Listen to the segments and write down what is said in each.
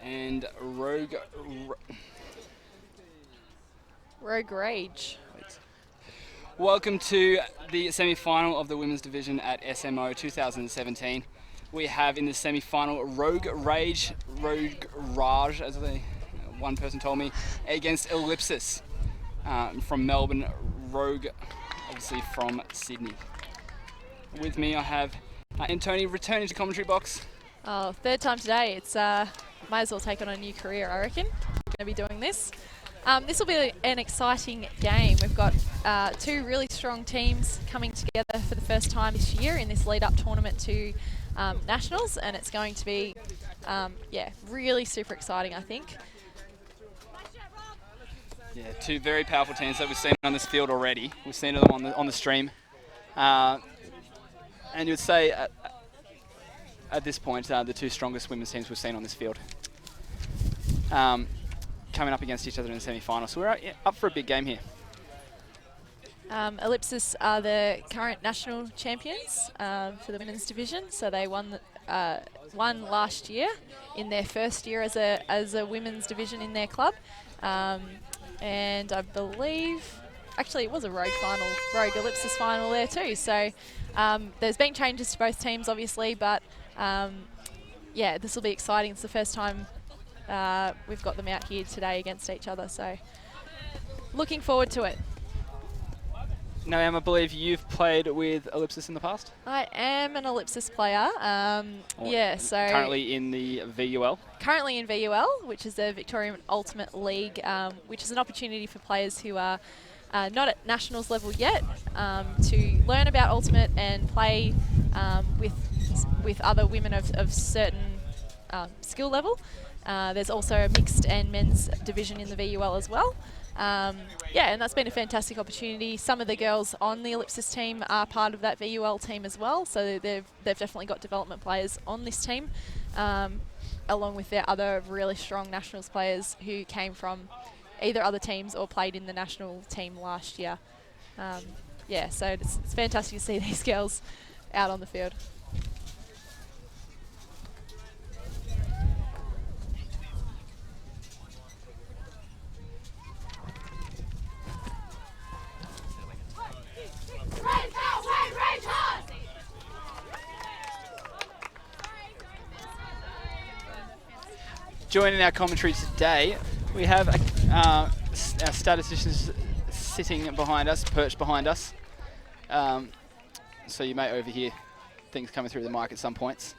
And Rogue. Rogue Rage. Welcome to the semi-final of the women's division at SMO 2017. We have in the semi-final Rogue Rage, as one person told me, against Ellipsis from Melbourne, Rogue obviously from Sydney. With me I have Tony returning to commentary box. Oh, third time today. It's might as well take on a new career, I reckon. Going to be doing this. This will be an exciting game. We've got two really strong teams coming together for the first time this year in this lead-up tournament to Nationals, and it's going to be, really super exciting, I think. Yeah, two very powerful teams that we've seen on this field already. We've seen them on the stream, and you would say at this point the two strongest women's teams we've seen on this field. Coming up against each other in the semi-final. So we're up for a big game here. Ellipsis are the current national champions for the women's division. So they won last year in their first year as a women's division in their club. And I believe, actually it was a Rogue Ellipsis final there too. So there's been changes to both teams obviously, but this will be exciting. It's the first time we've got them out here today against each other, so looking forward to it. Now, Em, I believe you've played with Ellipsis in the past? I am an Ellipsis player, so... Currently in the VUL? Currently in VUL, which is the Victorian Ultimate League, which is an opportunity for players who are not at Nationals level yet to learn about Ultimate and play with other women of certain skill level. There's also a mixed and men's division in the VUL as well. And that's been a fantastic opportunity. Some of the girls on the Ellipsis team are part of that VUL team as well, so they've definitely got development players on this team, along with their other really strong Nationals players who came from either other teams or played in the national team last year. So it's fantastic to see these girls out on the field. Joining our commentary today, we have our statisticians sitting behind us, perched behind us. So you may overhear things coming through the mic at some points.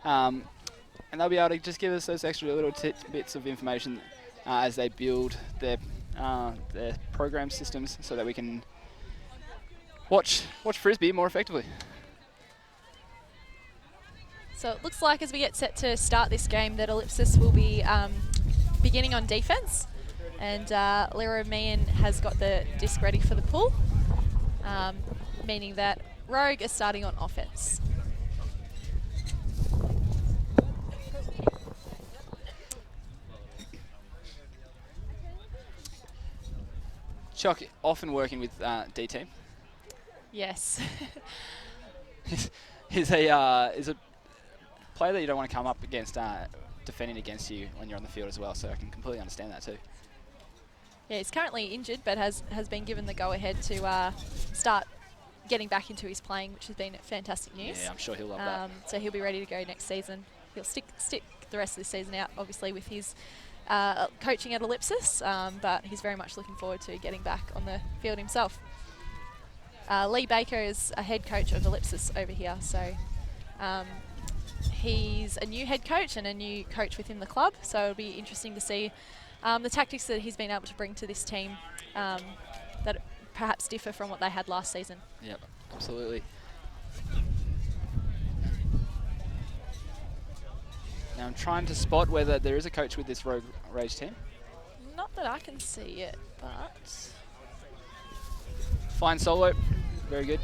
And they'll be able to just give us those extra little bits of information as they build their program systems so that we can watch Frisbee more effectively. So it looks like as we get set to start this game that Ellipsis will be beginning on defence, and Lyra Meehan has got the disc ready for the pull, meaning that Rogue is starting on offence. Chuck, often working with D-Team. Yes. is a player that you don't want to come up against defending against you when you're on the field as well, so I can completely understand that too. Yeah, he's currently injured, but has been given the go-ahead to start getting back into his playing, which has been fantastic news. Yeah, I'm sure he'll love that. So he'll be ready to go next season. He'll stick the rest of the season out, obviously, with his coaching at Ellipsis, but he's very much looking forward to getting back on the field himself. Lee Baker is a head coach of Ellipsis over here, so he's a new head coach and a new coach within the club, so it'll be interesting to see the tactics that he's been able to bring to this team that perhaps differ from what they had last season. Yep, absolutely. Now I'm trying to spot whether there is a coach with this Rogue Rage team. Not that I can see it, but... Fine solo, very good.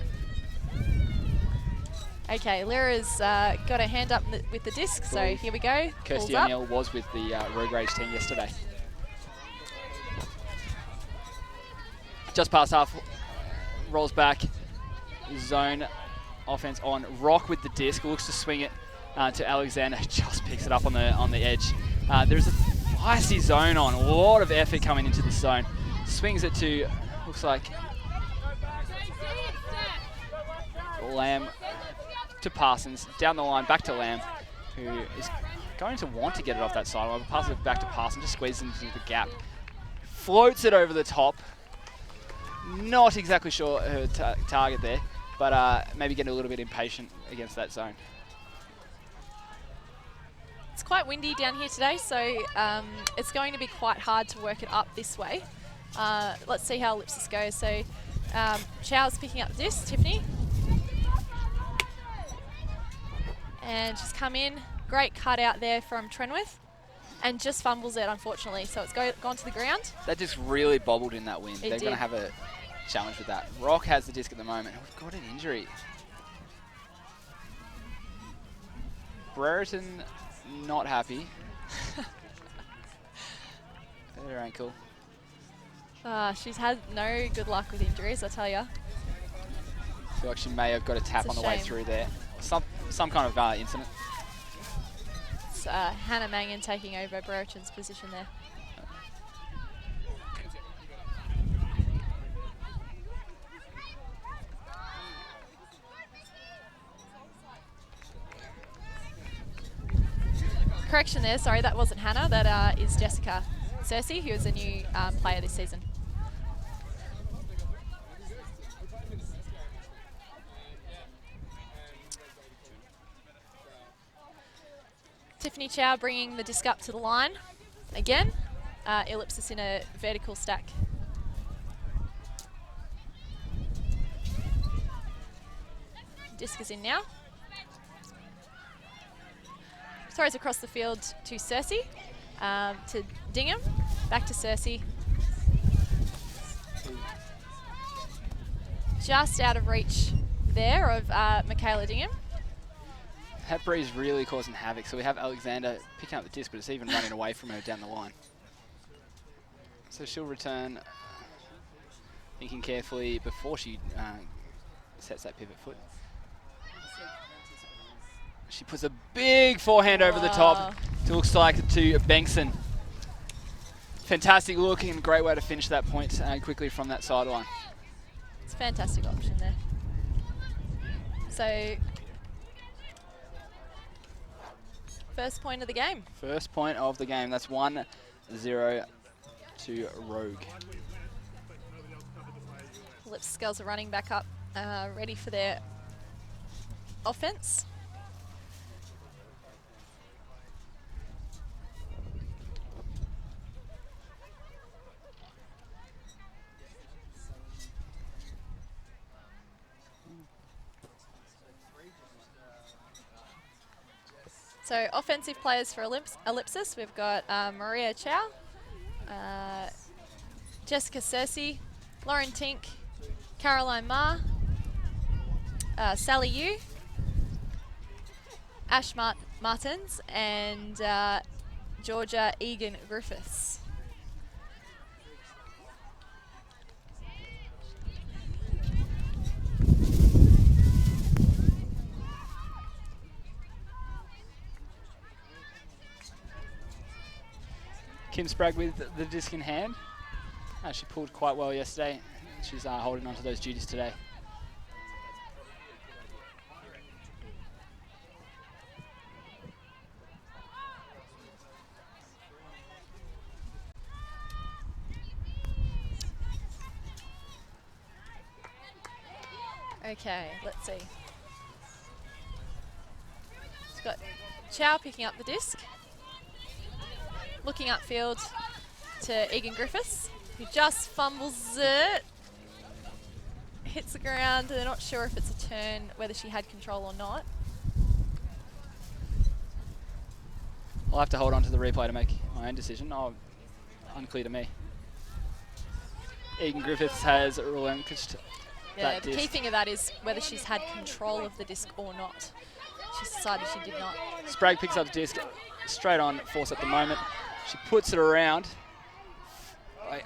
Okay, Lyra's got her hand up with the disc, so here we go. Kirsty O'Neill was with the Rogue Rage team yesterday. Just past half, rolls back, zone offense on. Rock with the disc, looks to swing it to Alexander, just picks it up on the edge. There's a icy zone on. A lot of effort coming into this zone. Swings it to, looks like, Lamb to Parsons. Down the line, back to Lamb, who is going to want to get it off that sideline. Passes it back to Parsons, just squeezes into the gap. Floats it over the top. Not exactly sure her target there, but maybe getting a little bit impatient against that zone. It's quite windy down here today, so it's going to be quite hard to work it up this way. Let's see how Ellipsis goes. So Chow's picking up this, Tiffany. And she's come in. Great cut out there from Trenwith. And just fumbles it, unfortunately. So it's gone to the ground. That just really bobbled in that wind. They're going to have a challenge with that. Rock has the disc at the moment. We've got an injury. Brereton not happy. Her ankle. She's had no good luck with injuries, I tell you. I feel like she may have got a tap on the way through there. Some kind of incident. It's Hannah Mangan taking over Brereton's position there. Correction there, sorry, that wasn't Hannah, that is Jessica Cersei, who is a new player this season. Tiffany Chow bringing the disc up to the line again. Ellipsis in a vertical stack. Disc is in now. Throws across the field to Cersei, to Dingham, back to Cersei. Just out of reach there of Michaela Dingham. That breeze really causing havoc, so we have Alexander picking up the disc, but it's even running away from her down the line. So she'll return, thinking carefully before she sets that pivot foot. She puts a big forehand over the top. It looks like to Bengtson. Fantastic looking and great way to finish that point quickly from that sideline. It's a fantastic option there. So, first point of the game. First point of the game. That's 1-0 to Rogue. Ellipsis girls are running back up, ready for their offense. So offensive players for Ellipsis, we've got Maria Chow, Jessica Cersei, Lauren Tink, Caroline Ma, Sally Yu, Ash Martins, and Georgia Egan Griffiths. Kim Sprague with the disc in hand. She pulled quite well yesterday. She's holding on to those duties today. Okay, let's see. It's got Chow picking up the disc. Looking upfield to Egan Griffiths, who just fumbles it. Hits the ground. They're not sure if it's a turn, whether she had control or not. I'll have to hold on to the replay to make my own decision. Unclear to me. Egan Griffiths has relinquished that The disc. key thing of that is whether she's had control of the disc or not. She's decided she did not. Sprague picks up the disc, straight on force at the moment. She puts it around.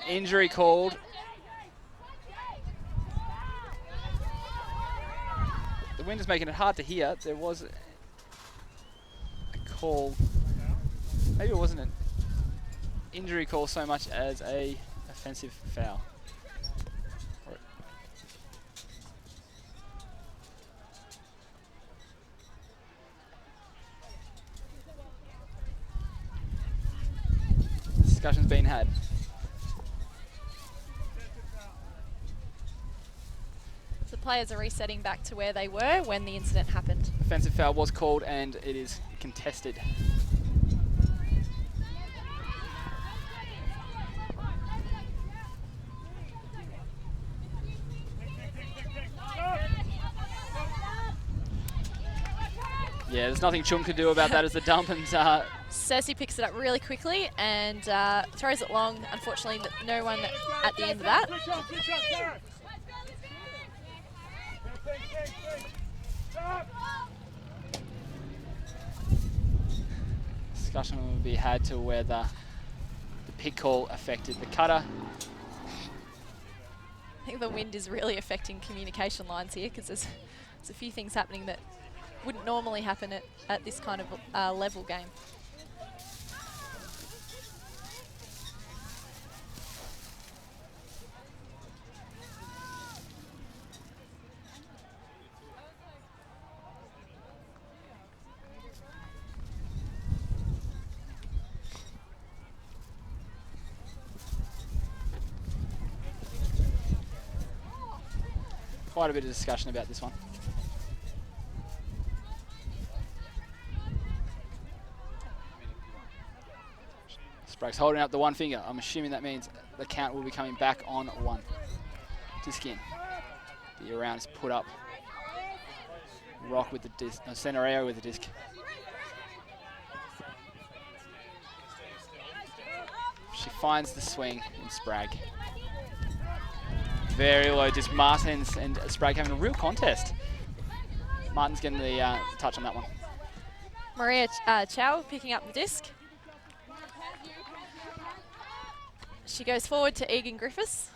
Injury called. The wind is making it hard to hear. There was a call Maybe it wasn't an injury call so much as a offensive foul. Discussion's been had. The players are resetting back to where they were when the incident happened. Offensive foul was called and it is contested. Yeah, there's nothing Chum could do about that as the dump, and Cersei picks it up really quickly and throws it long. Unfortunately, no one at the end of that. discussion will be had to whether the pig call affected the cutter. I think the wind is really affecting communication lines here because there's a few things happening that wouldn't normally happen at this kind of level game. Quite a bit of discussion about this one. Sprague's holding up the one finger. I'm assuming that means the count will be coming back on one. Disc in. The around is put up. Rock with the disc. No, Centenario with the disc. She finds the swing in Sprague. Very low disc. Martins and Sprague having a real contest. Martin's getting the touch on that one. Maria Chow picking up the disc. She goes forward to Egan Griffiths,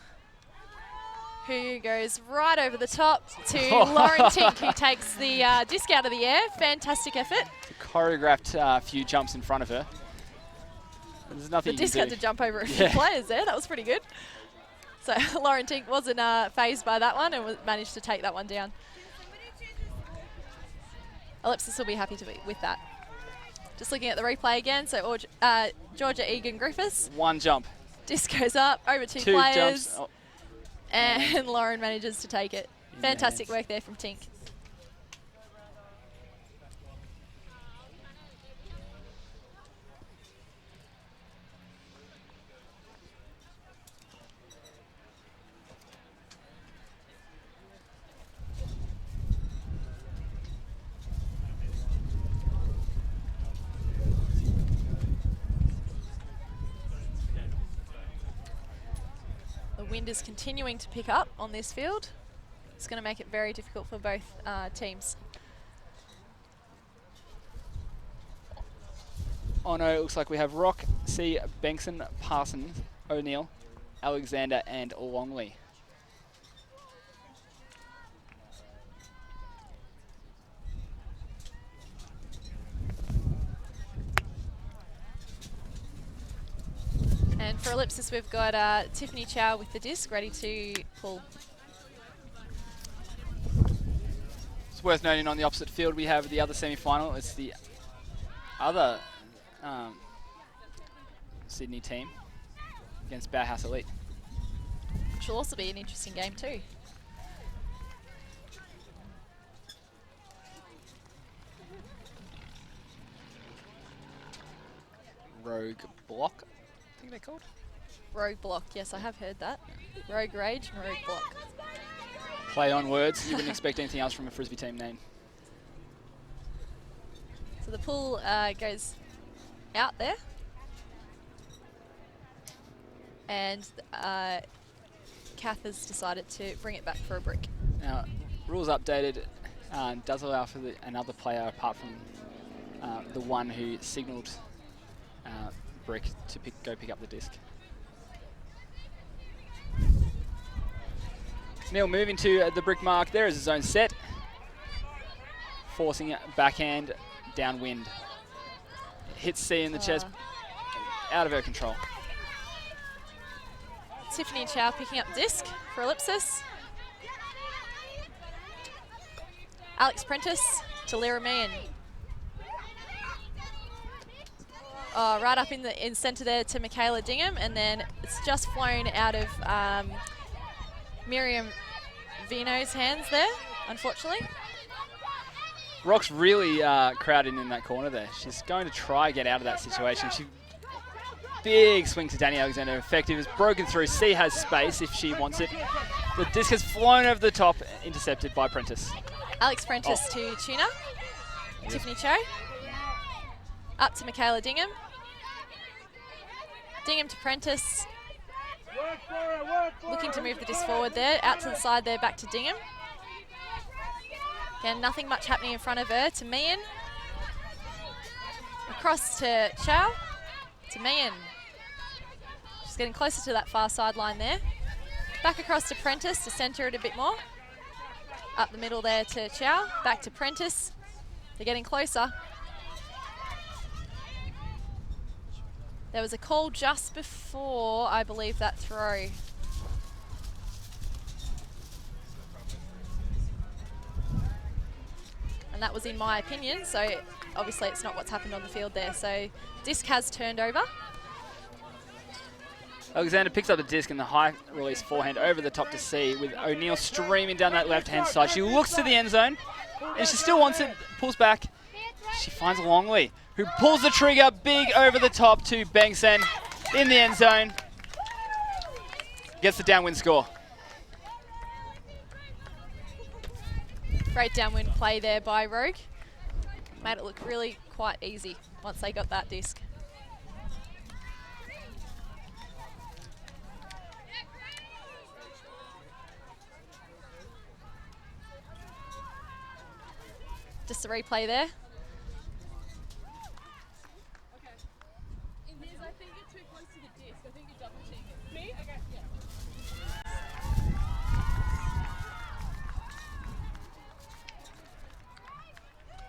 who goes right over the top to Lauren Tink, who takes the disc out of the air. Fantastic effort. Choreographed few jumps in front of her. There's nothing the disc had to jump over a few players there. That was pretty good. So Lauren Tink wasn't phased by that one and managed to take that one down. Ellipsis will be happy to be with that. Just looking at the replay again. So Georgia Egan Griffiths. One jump. Disc goes up over two players. Oh. And Lauren manages to take it. Fantastic work there from Tink. Wind is continuing to pick up on this field. It's going to make it very difficult for both teams. Oh no, it looks like we have Rock, C, Bengtson, Parsons, O'Neill, Alexander and Longley. And for Ellipsis, we've got Tiffany Chow with the disc ready to pull. It's worth noting on the opposite field we have the other semi-final. It's the other Sydney team against Bauhaus Elite. Which will also be an interesting game too. Rogue Block. I think they're called? Rogue Block, yes, I have heard that. Rogue Rage, Rogue Block. Play on words. You wouldn't expect anything else from a Frisbee team name. So the pull goes out there. And Kath has decided to bring it back for a brick. Now, rules updated does allow for another player apart from the one who signalled brick to go pick up the disc. Neil moving to the brick mark. There is his own set. Forcing it backhand downwind. hits C in the chest, out of her control. Tiffany Chow picking up disc for Ellipsis. Alex Prentice to Lyra Meehan. Oh, right up in centre there to Michaela Dingham, and then it's just flown out of Miriam Vino's hands there, unfortunately. Rock's really crowded in that corner there. She's going to try get out of that situation. Big swing to Danny Alexander, effective. It's broken through. C has space if she wants it. The disc has flown over the top, intercepted by Prentice. Alex Prentice to Tuna. Tiffany Cho. Up to Michaela Dingham. Dingham to Prentice. Looking to move the disc forward there. Out to the side there, back to Dingham. Again, nothing much happening in front of her. To Meehan. Across to Chow. To Meehan. She's getting closer to that far sideline there. Back across to Prentice to centre it a bit more. Up the middle there to Chow. Back to Prentice. They're getting closer. There was a call just before, I believe, that throw. And that was in my opinion, so obviously it's not what's happened on the field there. So disc has turned over. Alexander picks up the disc and the high release forehand over the top to C with O'Neill streaming down that left-hand side. She looks to the end zone and she still wants it, pulls back. She finds Longley, who pulls the trigger big over the top to Bengtsen in the end zone. Gets the downwind score. Great downwind play there by Rogue. Made it look really quite easy once they got that disc. Just a replay there.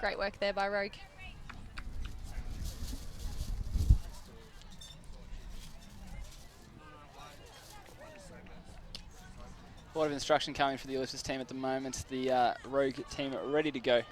Great work there by Rogue. A lot of instruction coming for the Ellipsis team at the moment. The Rogue team are ready to go.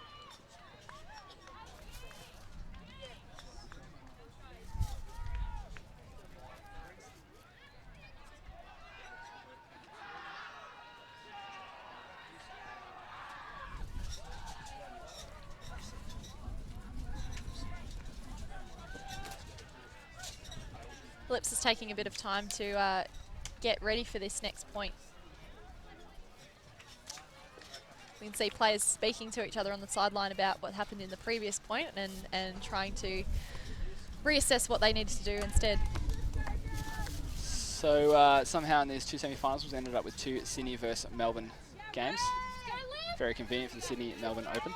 Ellipsis is taking a bit of time to get ready for this next point. We can see players speaking to each other on the sideline about what happened in the previous point and trying to reassess what they needed to do instead. So somehow in these two semi-finals we ended up with two Sydney versus Melbourne games. Very convenient for the Sydney-Melbourne Open.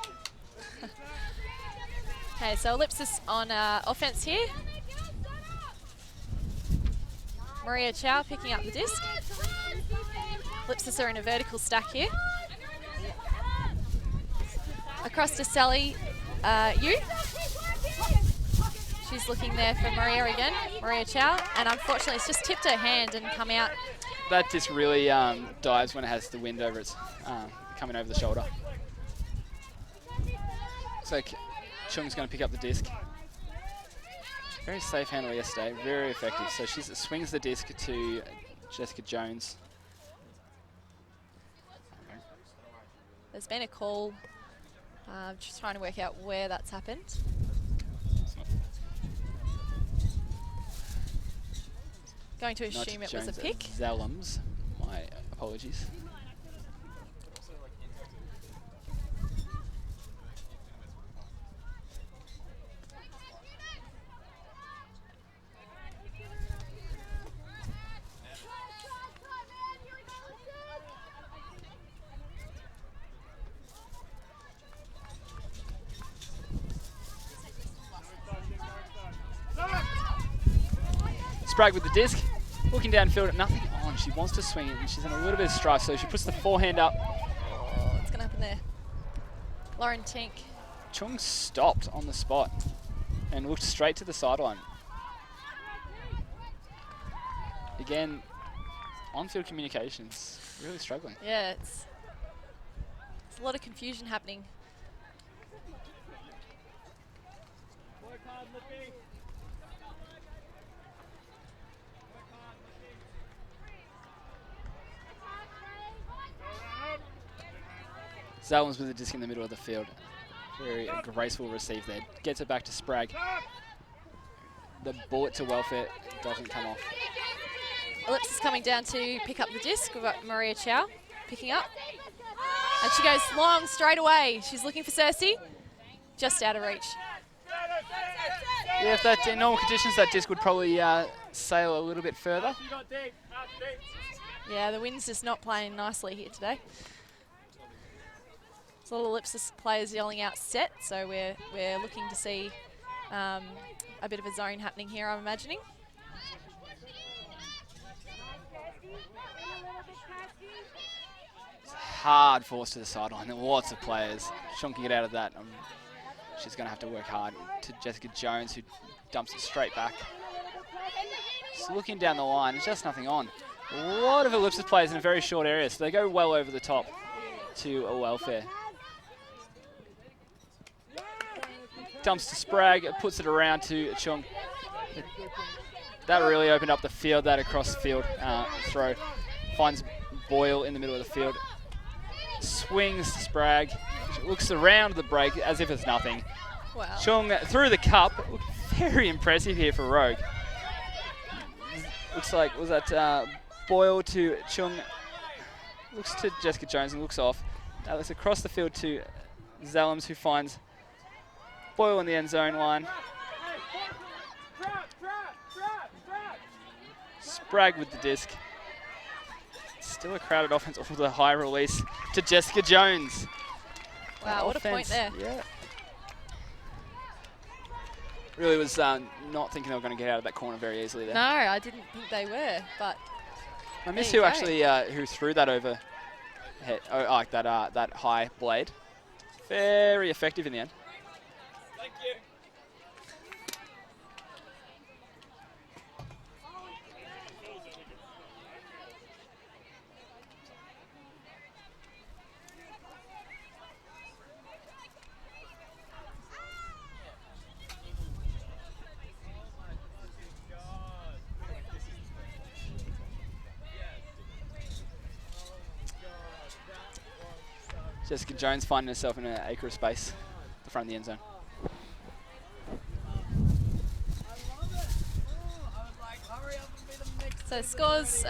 Okay, so Ellipsis on offense here. Maria Chow picking up the disc. Ellipsis are in a vertical stack here. Across to Sally Yu. She's looking there for Maria again, Maria Chow, and unfortunately it's just tipped her hand and come out. That disc really dives when it has the wind over its coming over the shoulder. Looks like Chung's going to pick up the disc. Very safe handle yesterday, very effective. So she swings the disc to Jessica Jones. There's been a call, just trying to work out where that's happened. Going to assume it was a pick. Zellums, my apologies. Sprague with the disc, looking downfield at nothing on. She wants to swing it and she's in a little bit of strife, so she puts the forehand up. Oh, what's going to happen there? Lauren Tink. Chung stopped on the spot. and looked straight to the sideline. Again, on-field communications really struggling. Yeah, it's a lot of confusion happening. Zalms with the disc in the middle of the field. Very graceful receive there. Gets it back to Sprague. The bullet to welfare doesn't come off. Ellipsis coming down to pick up the disc. We've got Maria Chow picking up. And she goes long straight away. She's looking for Cersei. Just out of reach. Yeah, if that in normal conditions, that disc would probably sail a little bit further. Yeah, the wind's just not playing nicely here today. There's a lot of Ellipsis players yelling out set, so we're looking to see a bit of a zone happening here, I'm imagining. Hard force to the sideline. Lots of players. Sean can get out of that. She's going to have to work hard to Jessica Jones, who dumps it straight back. Just looking down the line, there's just nothing on. A lot of Ellipsis players in a very short area, so they go well over the top to a welfare. Dumps to Sprague, puts it around to Chung. That really opened up the field, that across the field throw. Finds Boyle in the middle of the field. Swings to Sprague. Looks around the break as if it's nothing. Wow. Chung through the cup. Very impressive here for Rogue. Looks like, was that Boyle to Chung? Looks to Jessica Jones and looks off. Looks across the field to Zalms, who finds Boyle in the end zone line. Sprague with the disc. Still a crowded offense off of the high release to Jessica Jones. Wow, what a point there. Yeah. Really was not thinking they were going to get out of that corner very easily there. No, I didn't think they were, but I miss who actually who threw that over, like that high blade. Very effective in the end. Thank you. Jessica Jones finding herself in an acre of space at the front of the end zone. So scores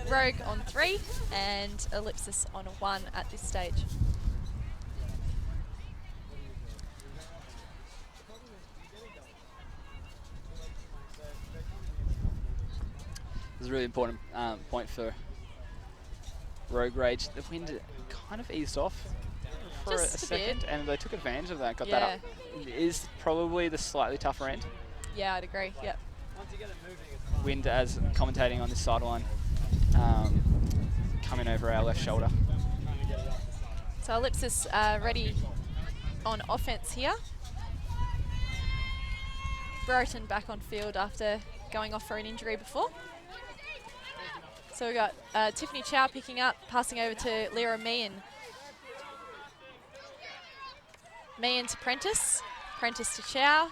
Rogue on 3 and Ellipsis on 1 at this stage. This is a really important point for Rogue Rage. The wind kind of eased off for a second, and they took advantage of that, got that up. It is probably the slightly tougher end. Yeah, I'd agree, yep. Wind, as commentating on this sideline, coming over our left shoulder. So Ellipsis ready on offense here. Brereton back on field after going off for an injury before. So we've got Tiffany Chow picking up, passing over to Lyra Meehan. Meehan to Prentice, Prentice to Chow.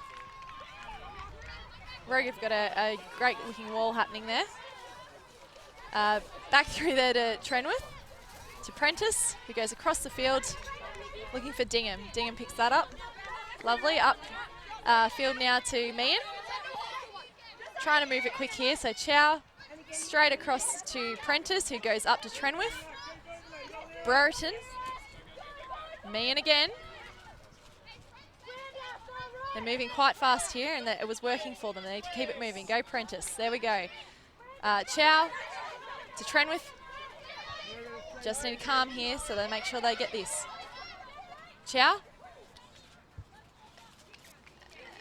Rogue have got a great looking wall happening there. Back through there to Trenwith, to Prentice, who goes across the field, looking for Dingham. Dingham picks that up. Lovely, up field now to Meehan. Trying to move it quick here, so Chow straight across to Prentice, who goes up to Trenwith. Brereton, Meehan again. They're moving quite fast here, and it was working for them. They need to keep it moving. Go Prentice. There we go. Chow to Trenwith. Just need to calm here so they make sure they get this. Chow.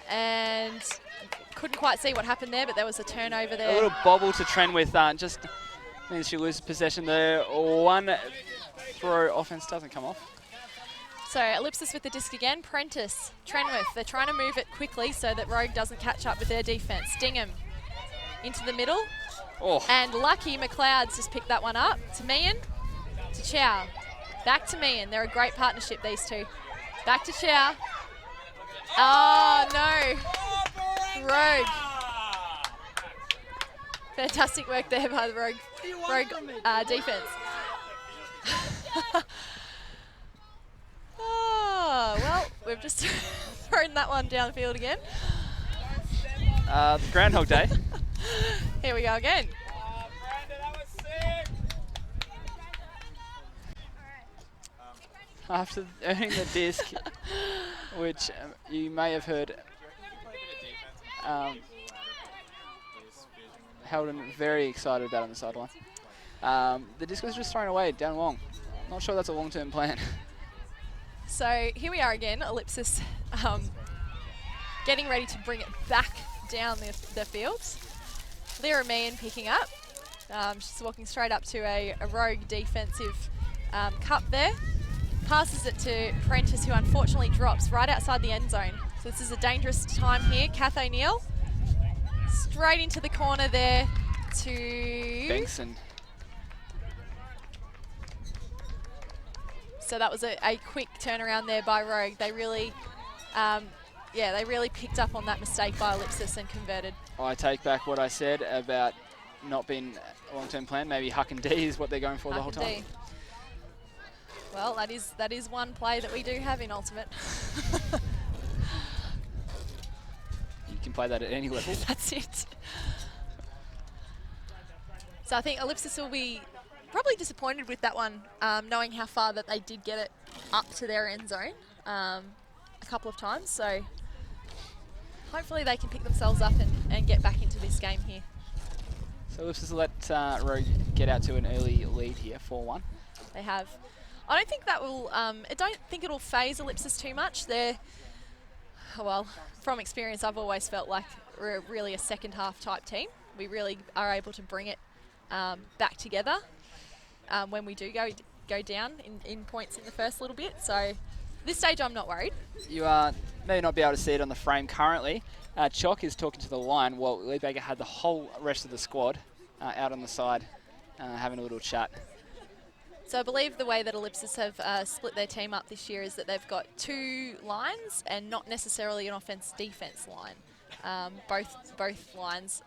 And couldn't quite see what happened there, but there was a turnover there. A little bobble to Trenwith. Just means she loses possession there. One throw offense doesn't come off. So Ellipsis with the disc again. Prentice, Trenwith, they're trying to move it quickly so that Rogue doesn't catch up with their defense. Dingham into the middle. Oh. And lucky McLeod's just picked that one up. To Meehan, to Chow. Back to Meehan. They're a great partnership, these two. Back to Chow. Oh, no. Rogue. Fantastic work there by the Rogue defense. Oh, well, we've just thrown that one downfield again. Groundhog Day. Here we go again. Brandon, that was sick. After earning the disc, which you may have heard, Heldon very excited about on the sideline. The disc was just thrown away down long. Not sure that's a long-term plan. So here we are again, Ellipsis getting ready to bring it back down the field. Lyra Meehan picking up. She's walking straight up to a Rogue defensive cup there. Passes it to Prentice, who unfortunately drops right outside the end zone. So this is a dangerous time here. Kath O'Neill straight into the corner there to Bengtson. So that was a quick turnaround there by Rogue. They really, they really picked up on that mistake by Ellipsis and converted. I take back what I said about not being a long-term plan. Maybe Huck and D is what they're going for the whole time. Well, that is one play that we do have in Ultimate. You can play that at any level. That's it. So I think Ellipsis will be probably disappointed with that one, knowing how far that they did get it up to their end zone a couple of times. So hopefully they can pick themselves up and get back into this game here. So Ellipsis will let Rogue get out to an early lead here, 4-1. They have. I don't think that will. I don't think it'll phase Ellipsis too much. They're, well, from experience, I've always felt like we're really a second half type team. We really are able to bring it back together when we do go down in points in the first little bit. So this stage, I'm not worried. You may not be able to see it on the frame currently. Chalk is talking to the line while Leadbagger had the whole rest of the squad out on the side having a little chat. So I believe the way that Ellipsis have split their team up this year is that they've got two lines and not necessarily an offense-defense line. Both lines,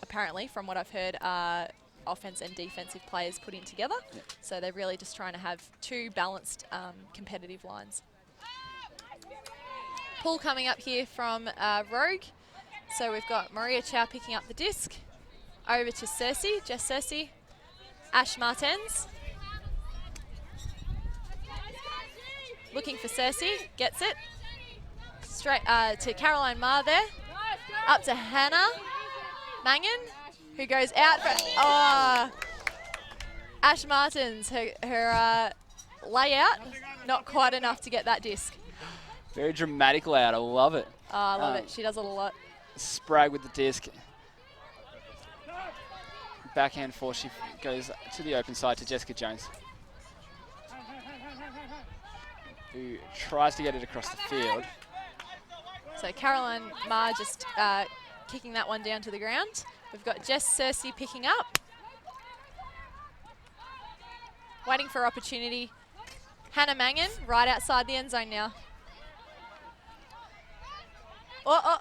apparently, from what I've heard, are offense and defensive players put in together. Yep. So they're really just trying to have two balanced competitive lines. Pull coming up here from Rogue. So we've got Maria Chow picking up the disc. Over to Cersei, Jess Cersei. Ash Martens. Looking for Cersei, gets it. Straight to Caroline Marr there. Up to Hannah Mangan, who goes out for Ash Martens. Her layout, not quite enough to get that disc. Very dramatic layout, I love it. Oh, I love it, she does it a lot. Sprague with the disc. Backhand force, she goes to the open side to Jessica Jones, who tries to get it across the field. So Caroline Marr just kicking that one down to the ground. We've got Jess Cersei picking up. Waiting for opportunity. Hannah Mangan right outside the end zone now. Oh,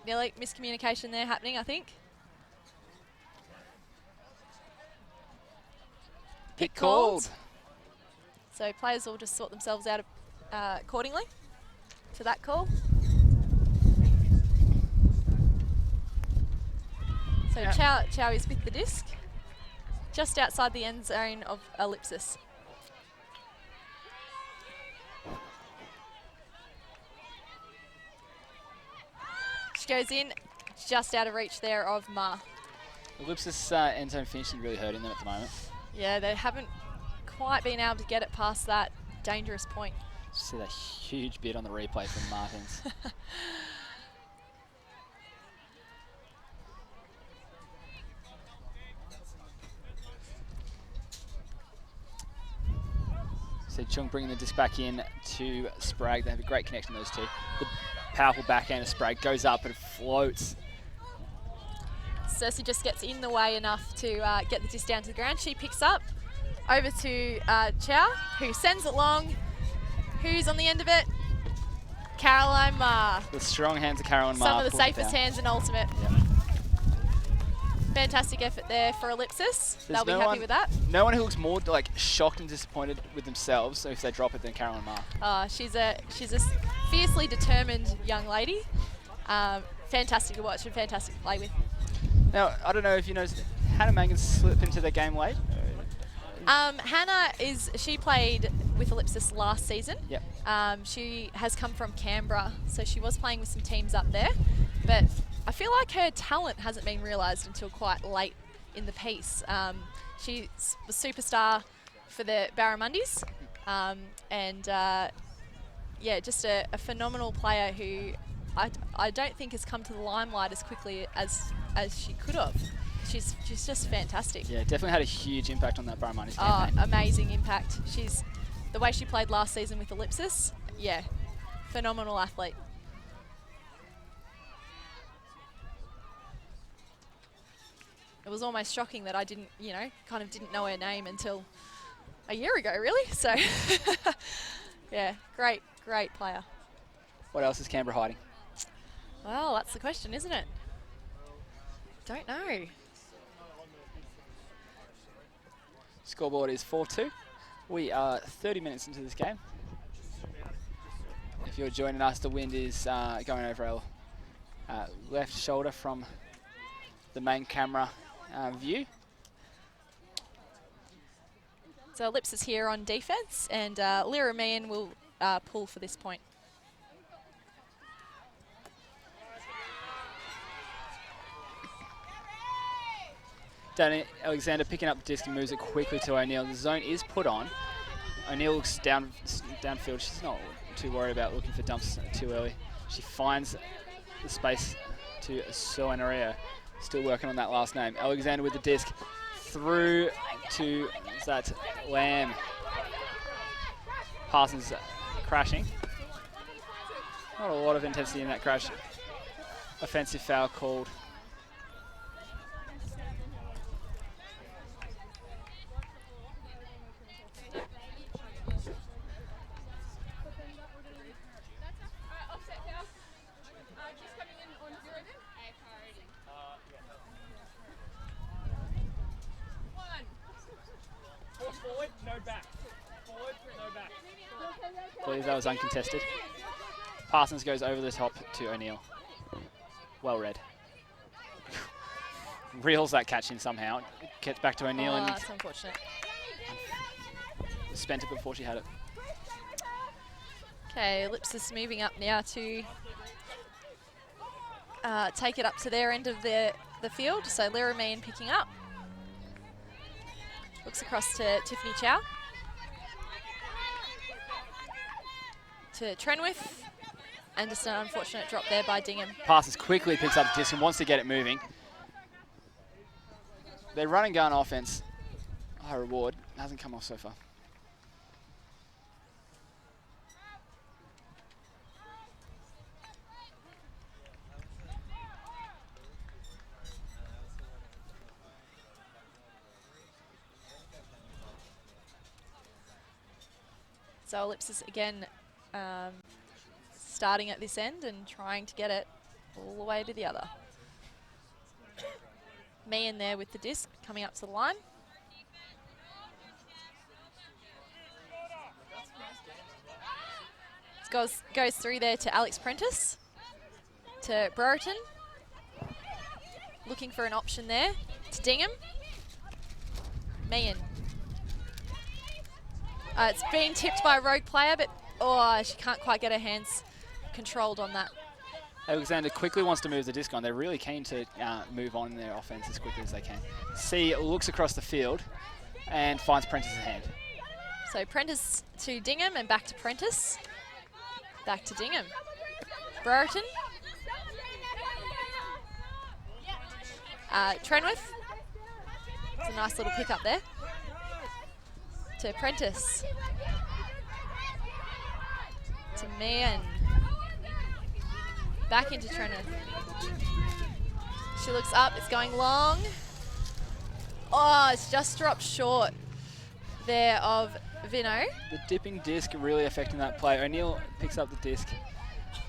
nearly miscommunication there happening, I think. Pick called. So players will just sort themselves out accordingly to that call. So Chow is with the disc, just outside the end zone of Ellipsis. She goes in, just out of reach there of Ma. Ellipsis end zone finishing really hurting them at the moment. Yeah, they haven't quite been able to get it past that dangerous point. See that huge bit on the replay from Martins. So Chung bringing the disc back in to Sprague. They have a great connection, those two. The powerful backhand of Sprague goes up and floats. Cersei just gets in the way enough to get the disc down to the ground. She picks up over to Chow, who sends it long. Who's on the end of it? Caroline Ma. The strong hands of Caroline Ma. Some of the safest hands in Ultimate. Yep. Fantastic effort there for Ellipsis. There's They'll be happy with that. No one who looks more like shocked and disappointed with themselves if they drop it than Caroline Ma. She's a fiercely determined young lady. Fantastic to watch and fantastic to play with. Now, I don't know if you noticed, Hannah Mangan slip into the game late. Hannah she played with Ellipsis last season. Yep. She has come from Canberra, so she was playing with some teams up there. But I feel like her talent hasn't been realised until quite late in the piece. She was superstar for the Barramundis, yeah, just a phenomenal player who I don't think has come to the limelight as quickly as she could have. She's just fantastic. Yeah, definitely had a huge impact on that Barramundis campaign. Amazing impact. The way she played last season with Ellipsis, yeah, phenomenal athlete. It was almost shocking that I didn't know her name until a year ago, really. So, yeah, great player. What else is Canberra hiding? Well, that's the question, isn't it? Don't know. Scoreboard is 4-2. We are 30 minutes into this game. If you're joining us, the wind is going over our left shoulder from the main camera view. So Ellipsis here on defense, and Lyra Meehan will pull for this point. Danny Alexander picking up the disc and moves it quickly to O'Neill. The zone is put on. O'Neill looks downfield. She's not too worried about looking for dumps too early. She finds the space to Soanario. Still working on that last name. Alexander with the disc through to that Lamb. Parsons crashing. Not a lot of intensity in that crash. Offensive foul called. Please, that was uncontested. Parsons goes over the top to O'Neill. Well read. Reels that catch in somehow. Gets back to O'Neill and that's unfortunate. Spent it before she had it. Okay, Ellipsis moving up now to take it up to their end of the field. So Lyra Meehan picking up. Looks across to Tiffany Chow. To Trenwith. And just an unfortunate drop there by Dingham. Parsons quickly picks up the disc and wants to get it moving. Their run and gun offense, high reward, hasn't come off so far. So Ellipsis again starting at this end and trying to get it all the way to the other. Meehan there with the disc coming up to the line. Goes through there to Alex Prentice, to Brereton. Looking for an option there to Dingham. Meehan. It's been tipped by a rogue player, but she can't quite get her hands controlled on that. Alexander quickly wants to move the disc on. They're really keen to move on in their offense as quickly as they can. C looks across the field and finds Prentice's hand. So Prentice to Dingham and back to Prentice. Back to Dingham. Brereton. Trenwith. It's a nice little pick up there. To Prentice. To Meehan. Back into Trenwith. She looks up, it's going long. Oh, it's just dropped short there of Vino. The dipping disc really affecting that play. O'Neill picks up the disc.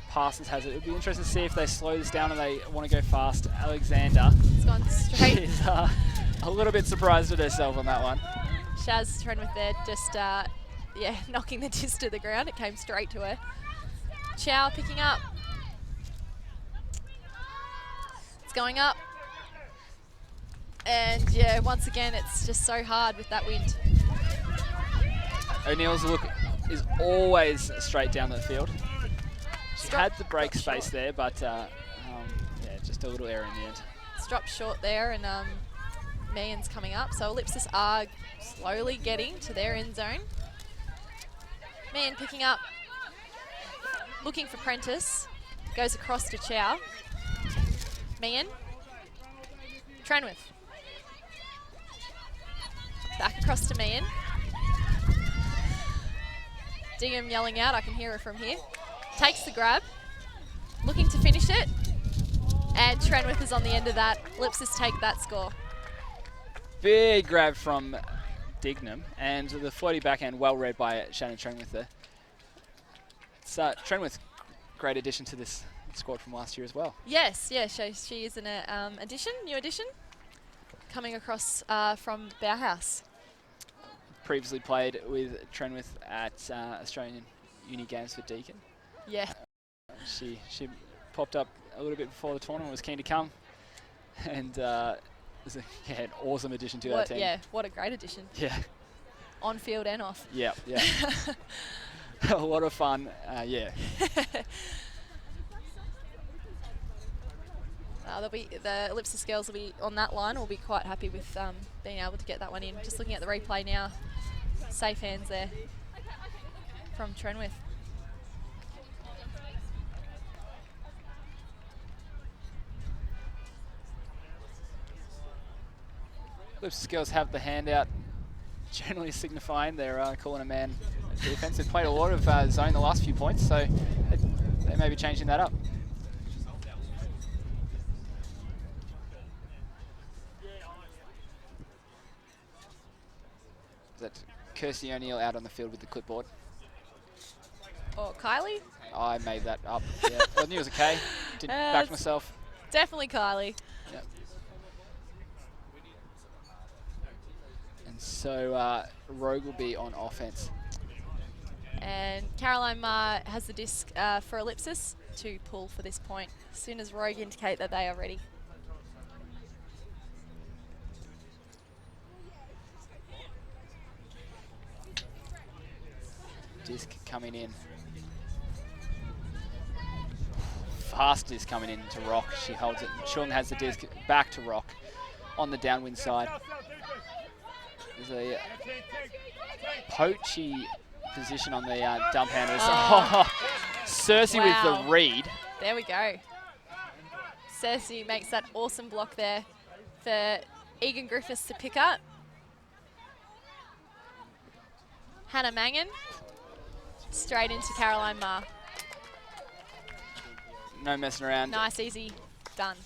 Passes has it. It'll be interesting to see if they slow this down and they want to go fast. Alexander. It's gone straight. She's a little bit surprised at herself on that one. Shaz Trenwith there just, yeah, knocking the disc to the ground. It came straight to her. Chow picking up. It's going up. And yeah, once again, it's just so hard with that wind. O'Neill's look is always straight down the field. She had the break space short there, but yeah, just a little error in the end. It's dropped short there, and Meehan's coming up. So Ellipsis are slowly getting to their end zone. Meehan picking up, looking for Prentice, goes across to Chow. Meehan, Trenwith. Back across to Meehan. Digham yelling out, I can hear her from here. Takes the grab, looking to finish it. And Trenwith is on the end of that. Ellipsis take that score. Big grab from Dignam, and the floaty backhand well read by Shannon Trenwith there. It's Trenwith, great addition to this squad from last year as well. Yes, yeah, she is an addition, new addition, coming across from Bauhaus. Previously played with Trenwith at Australian Uni Games for Deakin. Yeah. She popped up a little bit before the tournament, was keen to come, and was an awesome addition to our team. Yeah, what a great addition. Yeah. On field and off. Yeah, yeah. A lot of fun, yeah. The Ellipsis girls will be on that line. Will be quite happy with being able to get that one in. Just looking at the replay now, safe hands there from Trenwith. Ellipsis girls have the hand out, generally signifying they're calling a man defense. They've played a lot of zone the last few points, so they may be changing that up. Is that Kirsty O'Neill out on the field with the clipboard? Or Kylie? I made that up. Yeah. I knew it was okay. Didn't back myself. Definitely Kylie. Yep. And so Rogue will be on offense. And Caroline Marr has the disc for Ellipsis to pull for this point as soon as Rogue indicate that they are ready. Disc coming in. Fast disc coming in to Rock. She holds it. Chung has the disc back to Rock on the downwind side. There's a poachy position on the dump handles. Oh. Cersei Wow. with the read. There we go. Cersei makes that awesome block there for Egan Griffiths to pick up. Hannah Mangan straight into Caroline Marr. No messing around. Nice, easy, done.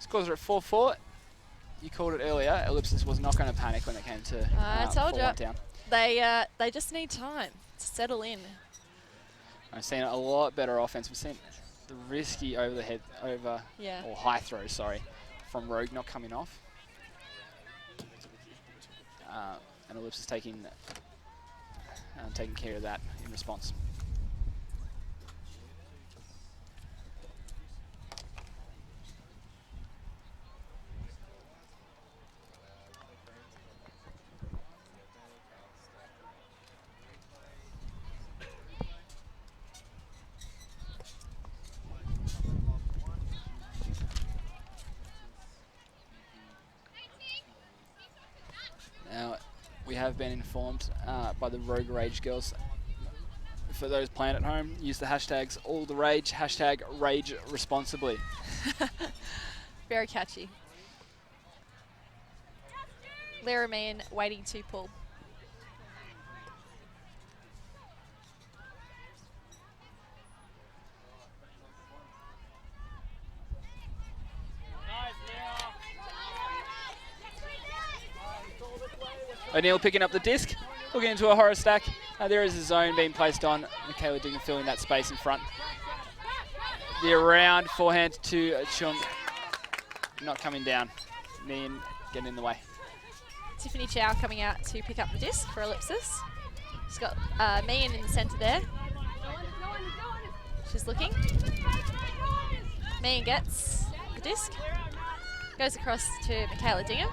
Scores are at 4-4. You called it earlier. Ellipsis was not going to panic when it came to I told 4-1 you. down. They just need time to settle in. I've seen a lot better offense. We've seen the risky over the head, or high throw, sorry, from Rogue not coming off. And Ellipsis taking care of that in response. have been informed by the Rogue Rage girls. For those playing at home, use the hashtags all the rage, hashtag rage responsibly. Very catchy. Lyra Meehan waiting to pull. O'Neill picking up the disc, looking into a horror stack. There is a zone being placed on. Michaela Dignam filling that space in front. The around forehand to Chung. Not coming down. Meehan getting in the way. Tiffany Chow coming out to pick up the disc for Ellipsis. She's got Meehan in the centre there. She's looking. Meehan gets the disc. Goes across to Michaela Dignam.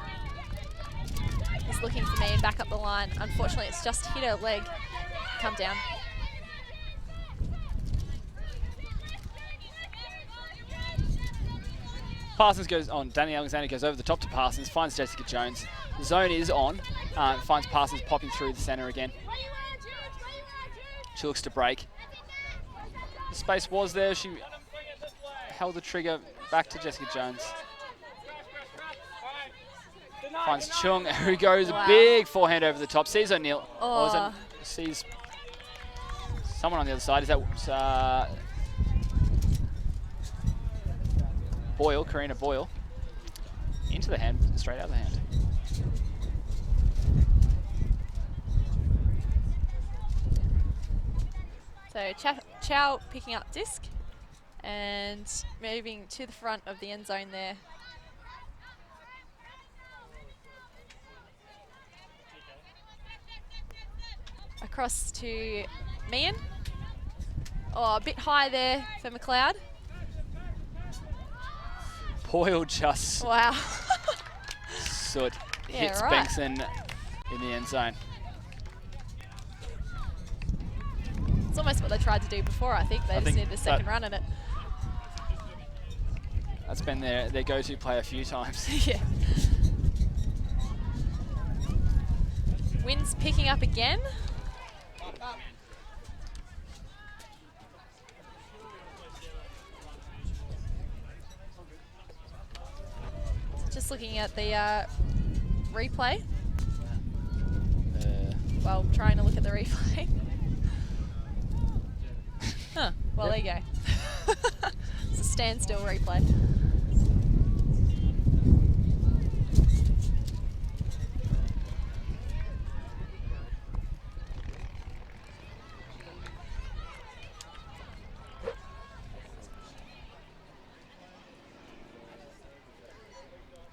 Is looking for Meehan back up the line. Unfortunately, it's just hit her leg. Come down. Parsons goes on. Danny Alexander goes over the top to Parsons, finds Jessica Jones. The zone is on. Finds Parsons popping through the centre again. She looks to break. The space was there. She held the trigger back to Jessica Jones. Finds Chung, who goes a big forehand over the top. Sees O'Neill. Oh. Sees someone on the other side. Is that Boyle, Karina Boyle? Into the hand, straight out of the hand. So Chow picking up disc and moving to the front of the end zone there. Across to Meehan. Oh, a bit high there for McLeod. Boyle just Wow. soot hits right. Bengtson in the end zone. It's almost what they tried to do before, I think. They just needed a second run at it. That's been their go-to play a few times. Yeah. Wind's picking up again. Just looking at the replay. Well, trying to look at the replay. Huh, well, there you go. It's a standstill replay.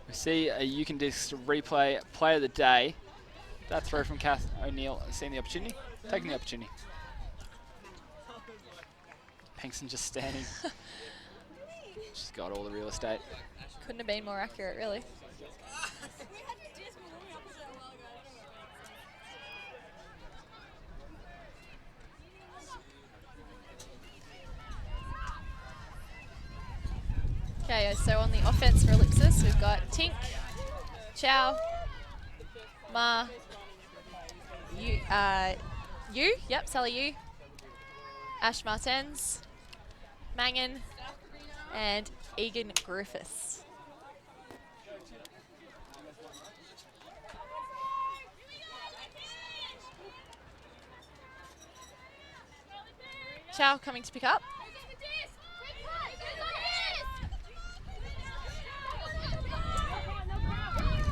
We see a Yukon Disc replay, play of the day. That throw from Kath O'Neill, seeing the opportunity, taking the opportunity. Bengtson just standing. She's got all the real estate. Couldn't have been more accurate, really. Okay, so on the offense for Ellipsis, we've got Tink, Chow, Ma, Sally Yu, Ash Martens, Mangan, and Egan Griffiths. Chow coming to pick up.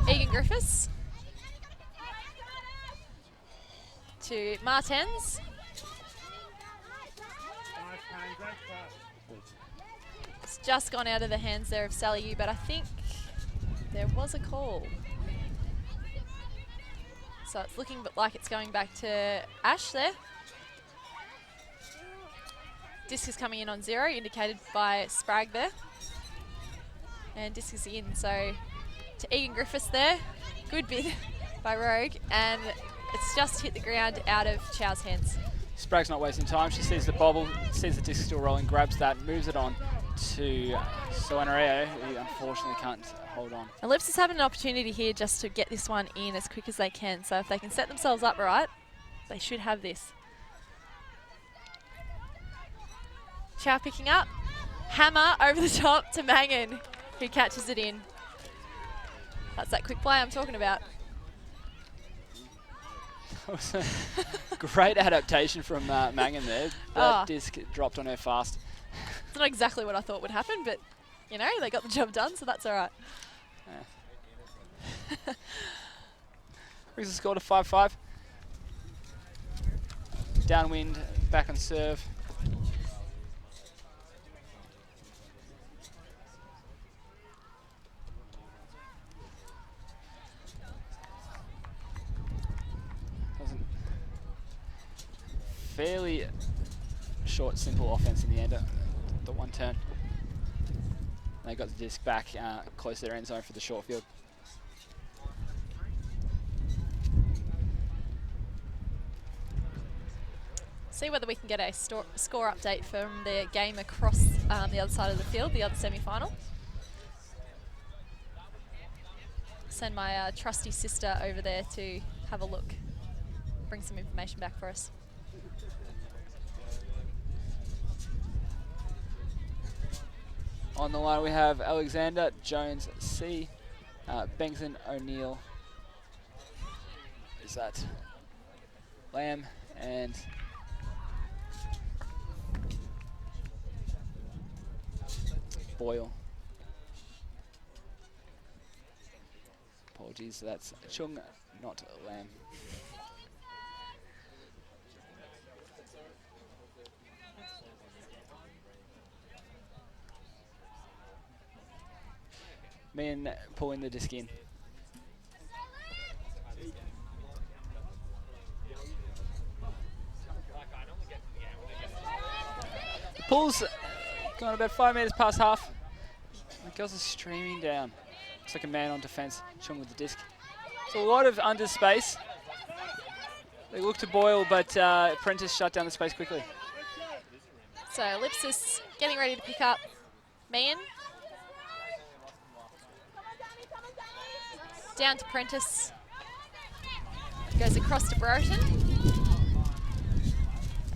Egan Griffiths to Martens. It's just gone out of the hands there of Sally Yu, but I think there was a call. So it's looking like it's going back to Ash there. Disc is coming in on 0, indicated by Sprague there. And disc is in, so to Egan Griffiths there. Good bid by Rogue, and it's just hit the ground out of Chow's hands. Sprague's not wasting time. She sees the bobble, sees the disc still rolling, grabs that, moves it on to Soanareo, who unfortunately can't hold on. Ellipsis having an opportunity here just to get this one in as quick as they can. So if they can set themselves up right, they should have this. Chow picking up. Hammer over the top to Mangan, who catches it in. That's that quick play I'm talking about. That was a great adaptation from Mangan there. That disc dropped on her fast. It's not exactly what I thought would happen, but, you know, they got the job done, so that's all right. Yeah. Brings the score to 5-5. Downwind, back on serve. Fairly short, simple offense in the end, the one turn. They got the disc back close to their end zone for the short field. See whether we can get a score update from the game across the other side of the field, the other semi-final. Send my trusty sister over there to have a look, bring some information back for us. On the line we have Alexander, Jones, C, Bengson, O'Neill. Is that Lamb and Boyle. Apologies, that's Chung, not Lamb. Men pulling the disc in. The pull's gone about 5 metres past half. The girls are streaming down. Looks like a man on defence. Chung with the disc. There's a lot of under space. They look to Boyle, but Prentice shut down the space quickly. So Ellipsis getting ready to pick up Meehan. Down to Prentice. Goes across to Brereton.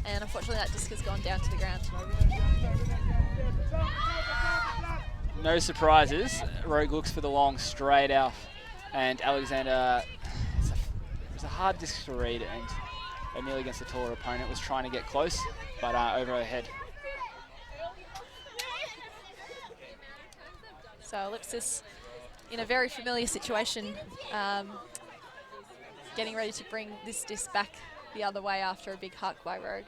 And unfortunately that disc has gone down to the ground. No surprises. Rogue looks for the long straight out. And Alexander, it's a hard disc to read, and O'Neill against the taller opponent was trying to get close, but over her head. So Ellipsis in a very familiar situation, getting ready to bring this disc back the other way after a big huck by Rogue.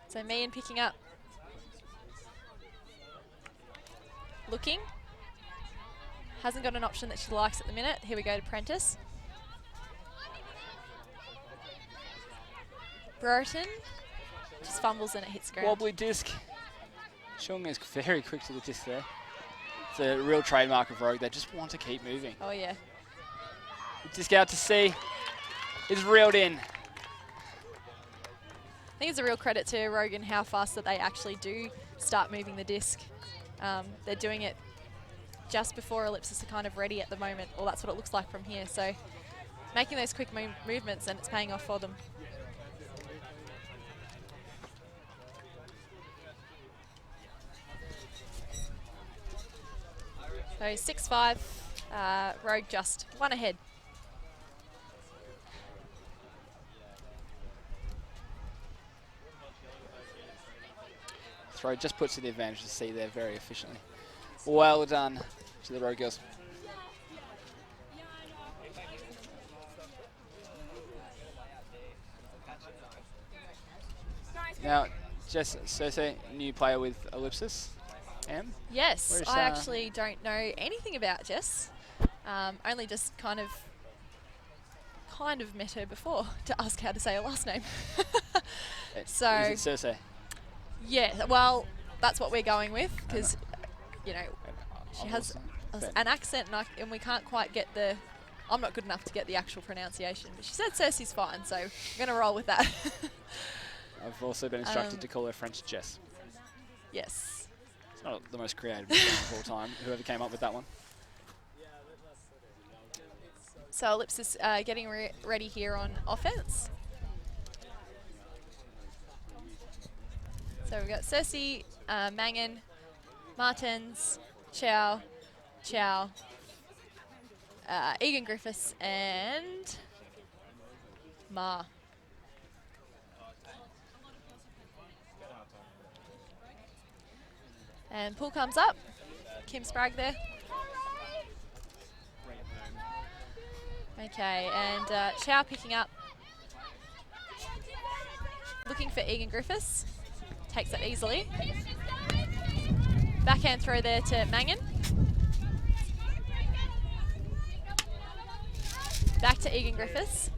So Meehan picking up. Looking. Hasn't got an option that she likes at the minute. Here we go to Prentice. Brereton just fumbles and it hits ground. Wobbly disc. Chung is very quick to the disc there. It's a real trademark of Rogue. They just want to keep moving. Oh yeah. Disc out to C. Is reeled in. I think it's a real credit to Rogue and how fast that they actually do start moving the disc. They're doing it just before Ellipsis are kind of ready at the moment, or that's what it looks like from here. So making those quick movements, and it's paying off for them. So 6-5, Rogue just one ahead. Throw just puts to the advantage to see there very efficiently. Well done to the Rogue girls. Now, Jess Cersei, new player with Ellipsis. Em? Yes, Where's, I actually don't know anything about Jess. Only just kind of met her before to ask how to say her last name. So Is it Cersei? yeah, well, that's what we're going with because you know she has an accent, and we can't quite get the. I'm not good enough to get the actual pronunciation, but she said Cersei's fine, so I'm going to roll with that. I've also been instructed to call her French Jess. Yes. Not the most creative design of all time, whoever came up with that one. So Ellipsis getting ready here on offense. So we've got Cersei, Mangan, Martins, Chow, Egan Griffiths, and Ma. And pool comes up. Kim Sprague there. Okay, and Chow picking up. Looking for Egan Griffiths. Takes it easily. Backhand throw there to Mangan. Back to Egan Griffiths.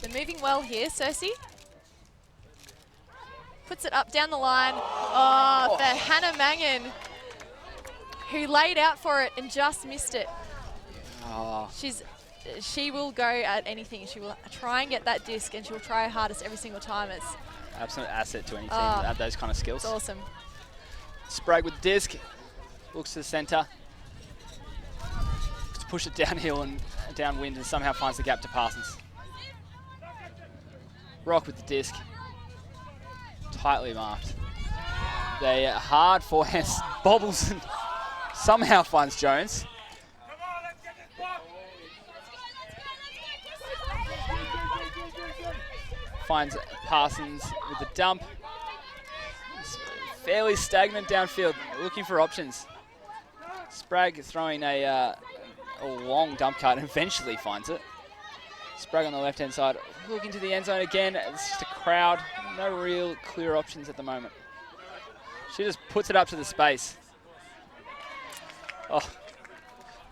They're moving well here, Cersei. Puts it up down the line. Oh, for Hannah Mangan, who laid out for it and just missed it. Oh. She will go at anything. She will try and get that disc, and she'll try her hardest every single time. It's absolute asset to any team that have those kind of skills. It's awesome. Sprague with the disc, looks to the centre. To push it downhill and downwind and somehow finds the gap to Parsons. Rock with the disc. Tightly marked. They hard forehand bobbles and somehow finds Jones. Finds Parsons with the dump. It's fairly stagnant downfield, looking for options. Sprague throwing a long dump cut and eventually finds it. Sprague on the left-hand side, looking to the end zone again. It's just a crowd, no real clear options at the moment. She just puts it up to the space. Oh,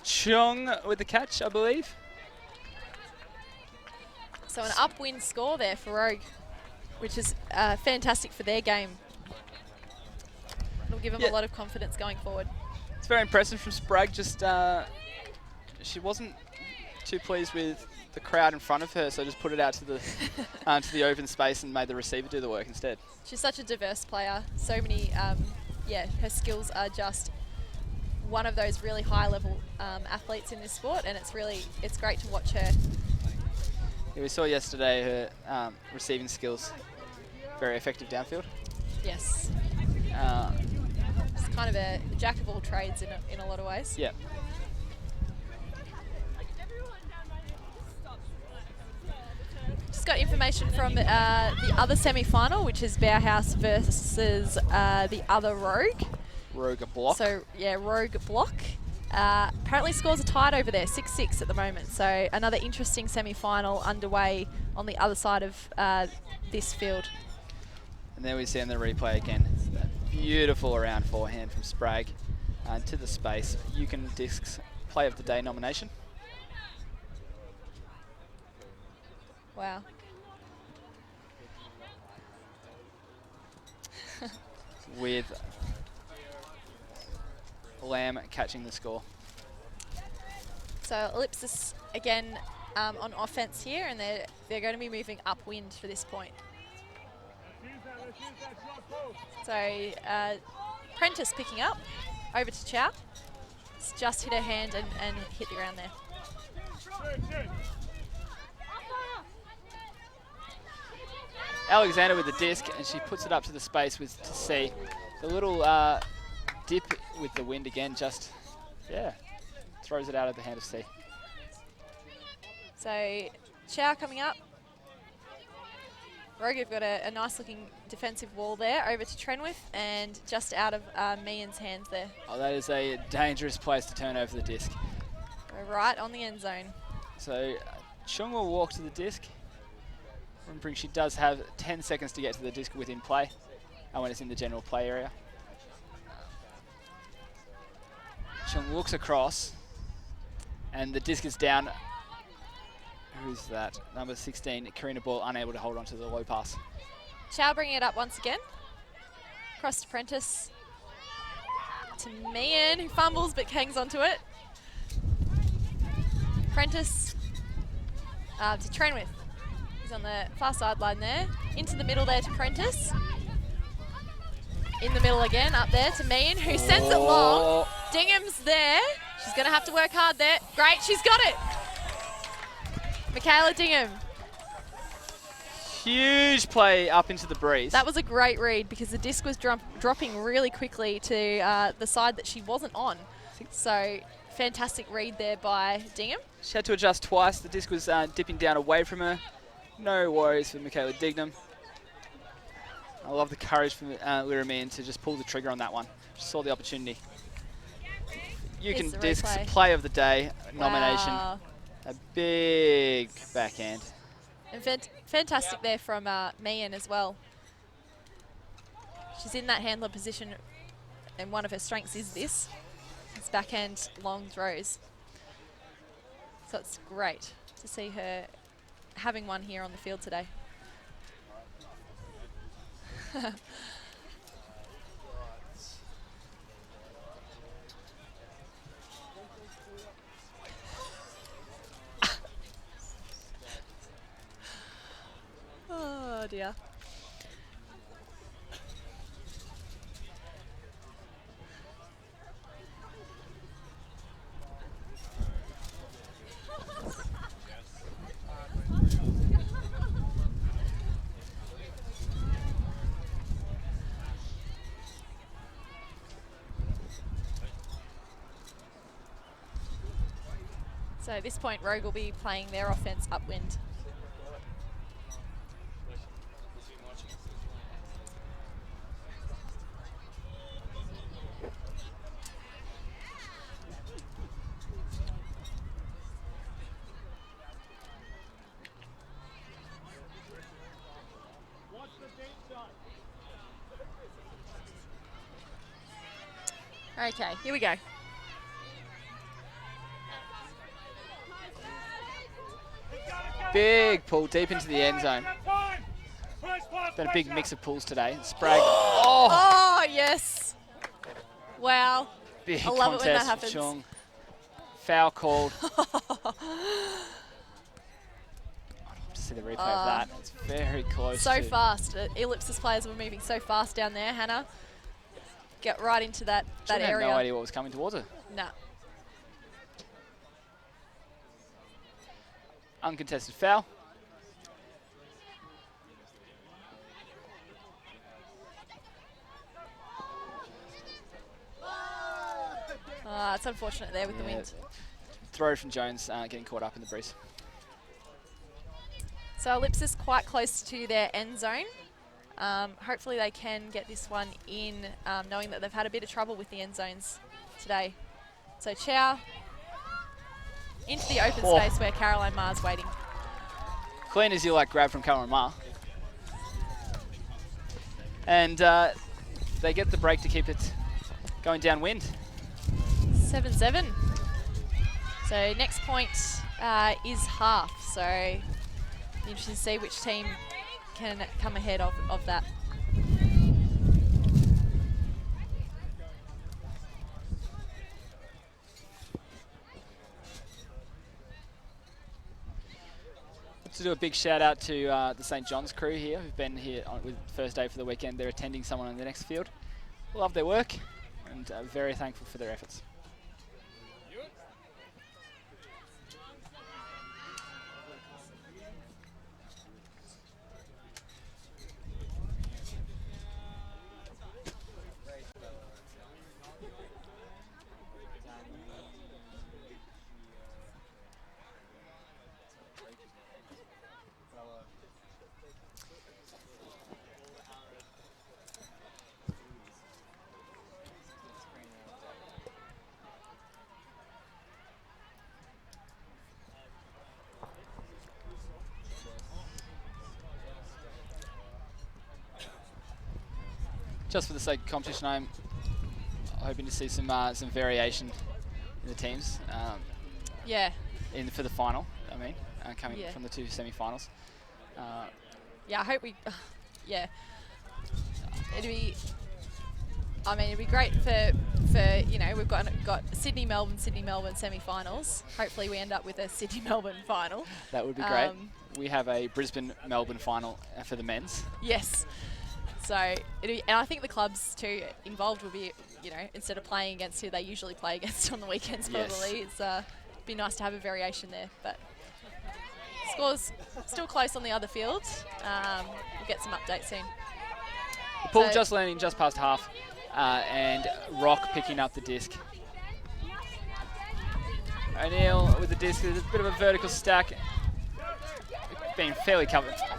Chung with the catch, I believe. So an upwind score there for Rogue, which is fantastic for their game. It'll give them a lot of confidence going forward. It's very impressive from Sprague. Just she wasn't too pleased with the crowd in front of her, so just put it out to the to the open space and made the receiver do the work instead. She's such a diverse player. So many, her skills are just one of those really high-level athletes in this sport, and it's great to watch her. Yeah, we saw yesterday her receiving skills, very effective downfield. Yes. It's kind of a jack of all trades in a lot of ways. Yeah. Just got information from the other semi-final, which is Bauhaus versus the other Rogue. Rogue block. So, yeah, Rogue block. Apparently scores are tied over there, 6-6 at the moment. So another interesting semi-final underway on the other side of this field. And there we see in the replay again, that beautiful around forehand from Sprague to the space. Yukon Discs Play of the Day nomination. Wow. With Lamb catching the score. So Ellipsis again on offense here, and they're going to be moving upwind for this point. So Prentice picking up over to Chow. It's just hit her hand and hit the ground there. Alexander with the disc, and she puts it up to the space to see the little dip with the wind again. Just throws it out of the hand of C. So Chow coming up. Rogue have got a nice looking defensive wall there over to Trenwith and just out of Meehan's hands there. Oh, that is a dangerous place to turn over the disc. We're right on the end zone. So Chung will walk to the disc. Remembering she does have 10 seconds to get to the disc within play when it's in the general play area. Chung looks across and the disc is down. Who's that? Number 16, Karina Ball, unable to hold on to the low pass. Chow bringing it up once again. Across to Prentice. To Meehan, who fumbles but hangs onto it. Prentice to Trenwith. He's on the far sideline there. Into the middle there to Prentice. In the middle again, up there to Meehan, who sends it long. Dingham's there. She's going to have to work hard there. Great, she's got it. Michaela Dingham. Huge play up into the breeze. That was a great read because the disc was dropping really quickly to the side that she wasn't on. So fantastic read there by Dingham. She had to adjust twice. The disc was dipping down away from her. No worries for Michaela Dignam. I love the courage from Lyra Meehan to just pull the trigger on that one. She saw the opportunity. You can discs play of the day nomination. Wow. A big backhand. And fantastic there from Meehan as well. She's in that handler position, and one of her strengths is this. It's backhand long throws. So it's great to see her having one here on the field today. Oh dear. So at this point, Rogue will be playing their offense upwind. Okay, here we go. Big pull deep into the end zone. Been a big mix of pulls today. Sprague. Oh, yes. Wow. Big I love it when that contest happens. for Chung. Foul called. I'd love to see the replay of that. It's very close. So fast. Ellipsis players were moving so fast down there, Hannah. Get right into that area. I had no idea what was coming towards her. No. Uncontested foul. It's unfortunate there with the wind. Throw from Jones getting caught up in the breeze. So Ellipsis quite close to their end zone. Hopefully they can get this one in, knowing that they've had a bit of trouble with the end zones today. So Chow into the open space where Caroline Ma's waiting. Clean as you like grab from Caroline Ma. And they get the break to keep it going downwind. 7-7. So next point is half. So interesting to see which team can come ahead of that. To do a big shout out to the St. John's crew here who've been here with first day for the weekend. They're attending someone on the next field. Love their work and very thankful for their efforts. Just for the sake of competition, I'm hoping to see some variation in the teams. Yeah. For the final, I mean, coming from the two semi-finals. Yeah, I hope we. Yeah. It'd be great for we've got Sydney Melbourne semi-finals. Hopefully we end up with a Sydney Melbourne final. That would be great. We have a Brisbane Melbourne final for the men's. Yes. So, and I think the clubs too involved will be, you know, instead of playing against who they usually play against on the weekends, probably it's be nice to have a variation there. But scores still close on the other field. We'll get some updates soon. The pool So- just landing just past half, and Rock picking up the disc. O'Neill with the disc. There's a bit of a vertical stack, being fairly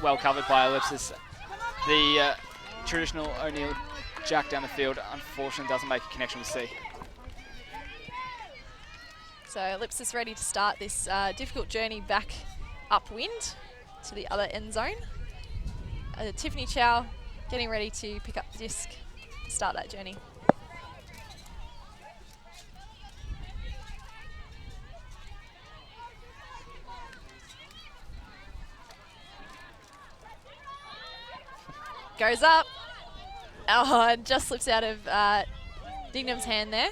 well covered by Ellipsis. The traditional O'Neill jack down the field, unfortunately doesn't make a connection with C. So Ellipsis ready to start this difficult journey back upwind to the other end zone. Tiffany Chow getting ready to pick up the disc to start that journey. Goes up. Oh, it just slips out of Dignam's hand there.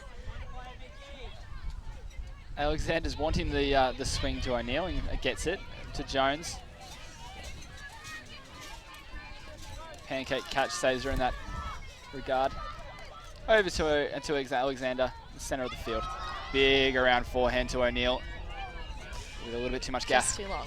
Alexander's wanting the swing to O'Neill and gets it to Jones. Pancake catch saves her in that regard. Over to Alexander, the centre of the field. Big around forehand to O'Neill with a little bit too much gas. Just too long.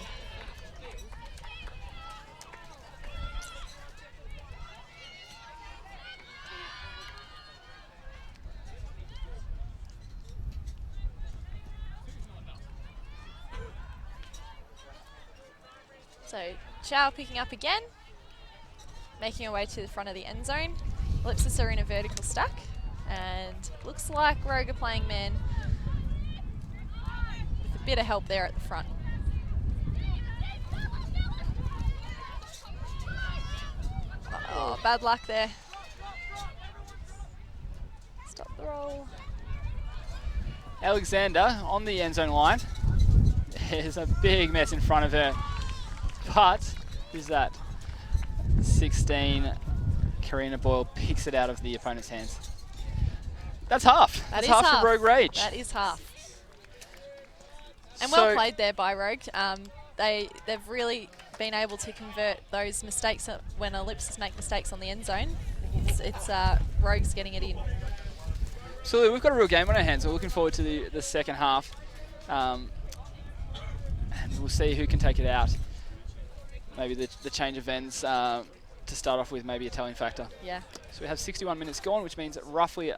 So Chow picking up again, making her way to the front of the end zone. Ellipsis are in a vertical stack, and looks like Rogue are playing man with a bit of help there at the front. Oh, bad luck there. Stop the roll. Alexander on the end zone line. There's a big mess in front of her. But who's that? 16, Karina Boyle picks it out of the opponent's hands. That's half. That's half for Rogue Rage. That is half. And So- well played there by Rogue. They've really been able to convert those mistakes when Ellipsis make mistakes on the end zone. It's Rogue's getting it in. So we've got a real game on our hands. We're looking forward to the second half. And we'll see who can take it out. Maybe the change of ends to start off with, maybe a telling factor. Yeah. So we have 61 minutes gone, which means roughly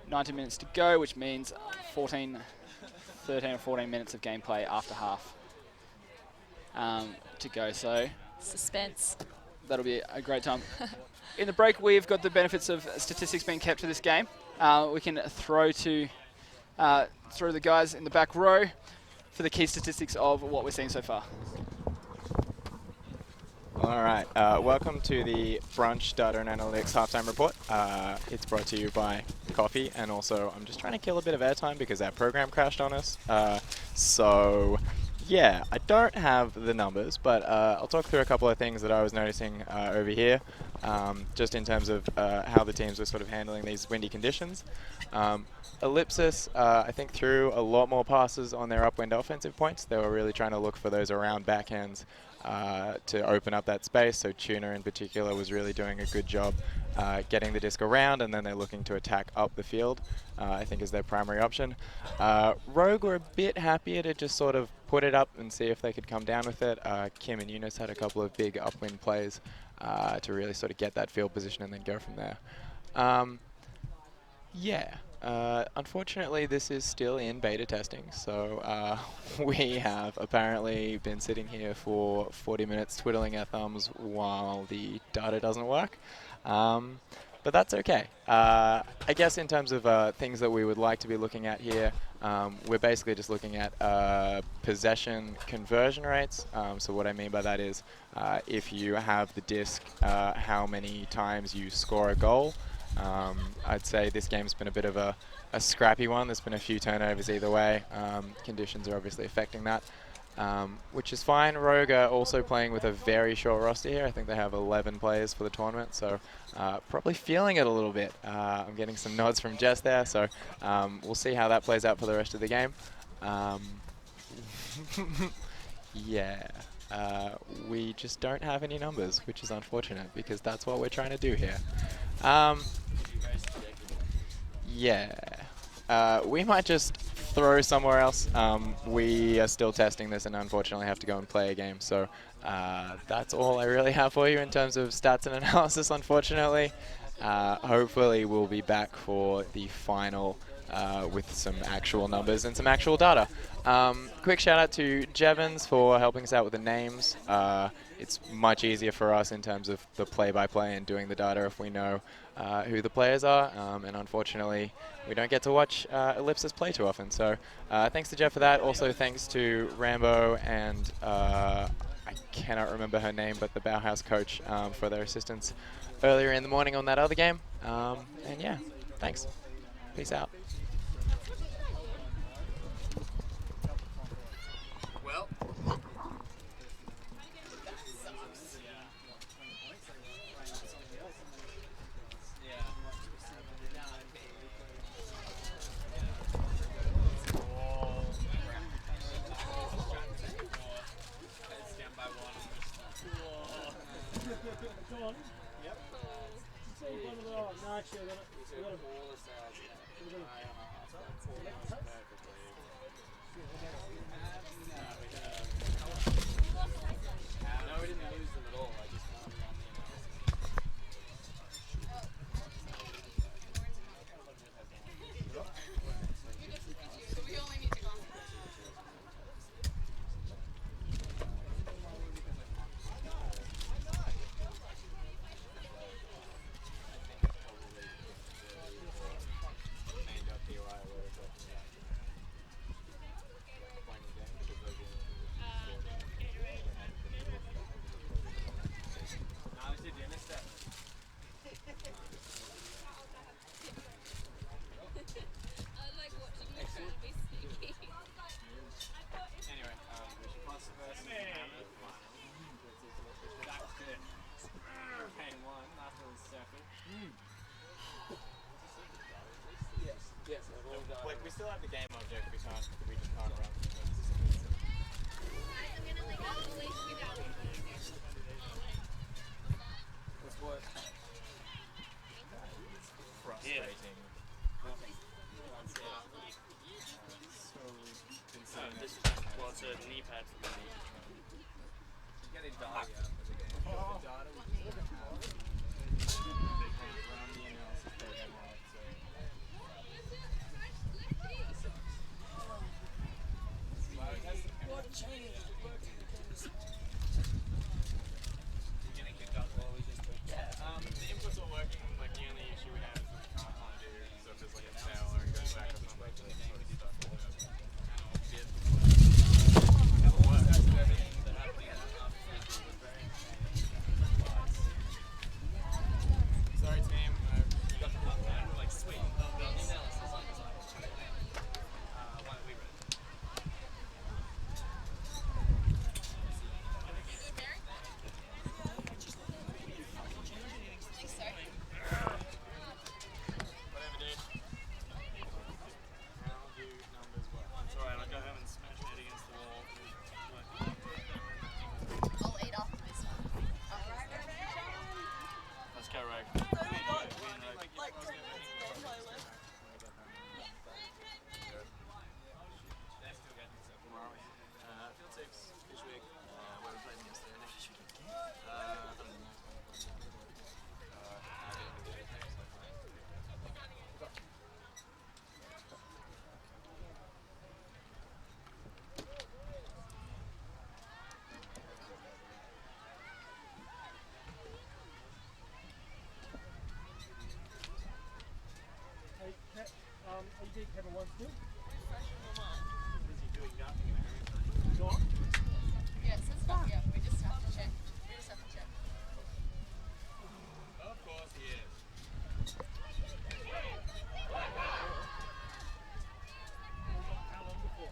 90 minutes to go, which means 13 or 14 minutes of gameplay after half to go. So Suspense. that'll be a great time. In the break, we've got the benefits of statistics being kept to this game. We can throw to the guys in the back row for the key statistics of what we're seeing so far. All right, welcome to the Brunch Data and Analytics Halftime Report. It's brought to you by Coffee, and also I'm just trying to kill a bit of airtime because our program crashed on us. So yeah, I don't have the numbers, but I'll talk through a couple of things that I was noticing over here, just in terms of how the teams were sort of handling these windy conditions. Ellipsis, I think, threw a lot more passes on their upwind offensive points. They were really trying to look for those around backhands to open up that space. So Tuna in particular was really doing a good job getting the disc around, and then they're looking to attack up the field, I think is their primary option. Rogue were a bit happier to just sort of put it up and see if they could come down with it. Kim and Eunice had a couple of big upwind plays to really sort of get that field position and then go from there. Unfortunately, this is still in beta testing, so we have apparently been sitting here for 40 minutes twiddling our thumbs while the data doesn't work. But that's okay. I guess in terms of things that we would like to be looking at here, we're basically just looking at possession conversion rates. So what I mean by that is if you have the disc, how many times you score a goal. I'd say this game's been a bit of a scrappy one. There's been a few turnovers either way. Conditions are obviously affecting that, which is fine. Rogue are also playing with a very short roster here. I think they have 11 players for the tournament, so probably feeling it a little bit. I'm getting some nods from Jess there, so we'll see how that plays out for the rest of the game. Yeah. we just don't have any numbers, which is unfortunate because that's what we're trying to do here. Yeah. We might just throw somewhere else. We are still testing this and unfortunately have to go and play a game. So that's all I really have for you in terms of stats and analysis, unfortunately. Hopefully we'll be back for the final with some actual numbers and some actual data. Quick shout out to Jevons for helping us out with the names. It's much easier for us in terms of the play-by-play and doing the data if we know who the players are. And unfortunately, we don't get to watch Ellipsis play too often. So thanks to Jeff for that. Also thanks to Rambo and I cannot remember her name, but the Bauhaus coach for their assistance earlier in the morning on that other game. And yeah, thanks. Peace out. Well. Like, we still have the game object, we just can't run. That's what? Frustrating. Well, it's a knee pad for me. Getting data for the game. The data we can't have. They can't run the analysis program on it, so. What changed? You're getting kicked out while we just The inputs are working, like the only issue we have is we can't undo, so if there's like a fail or it goes back or something, then the game is stuck. Sorry team, you got the button there, we're like sweet. Whatever dude. How do numbers work? It's alright, I'll go home and smash my head against the wall. I'll eat off this one. Let's go, Ray. Field 6 this week, where we played yesterday. I don't know. Hey, Kat, you did Kevin one still? Busy doing nothing. Not? Yes, it's not. Yeah, we just have to check. We just have to check. Of course he is. How long before?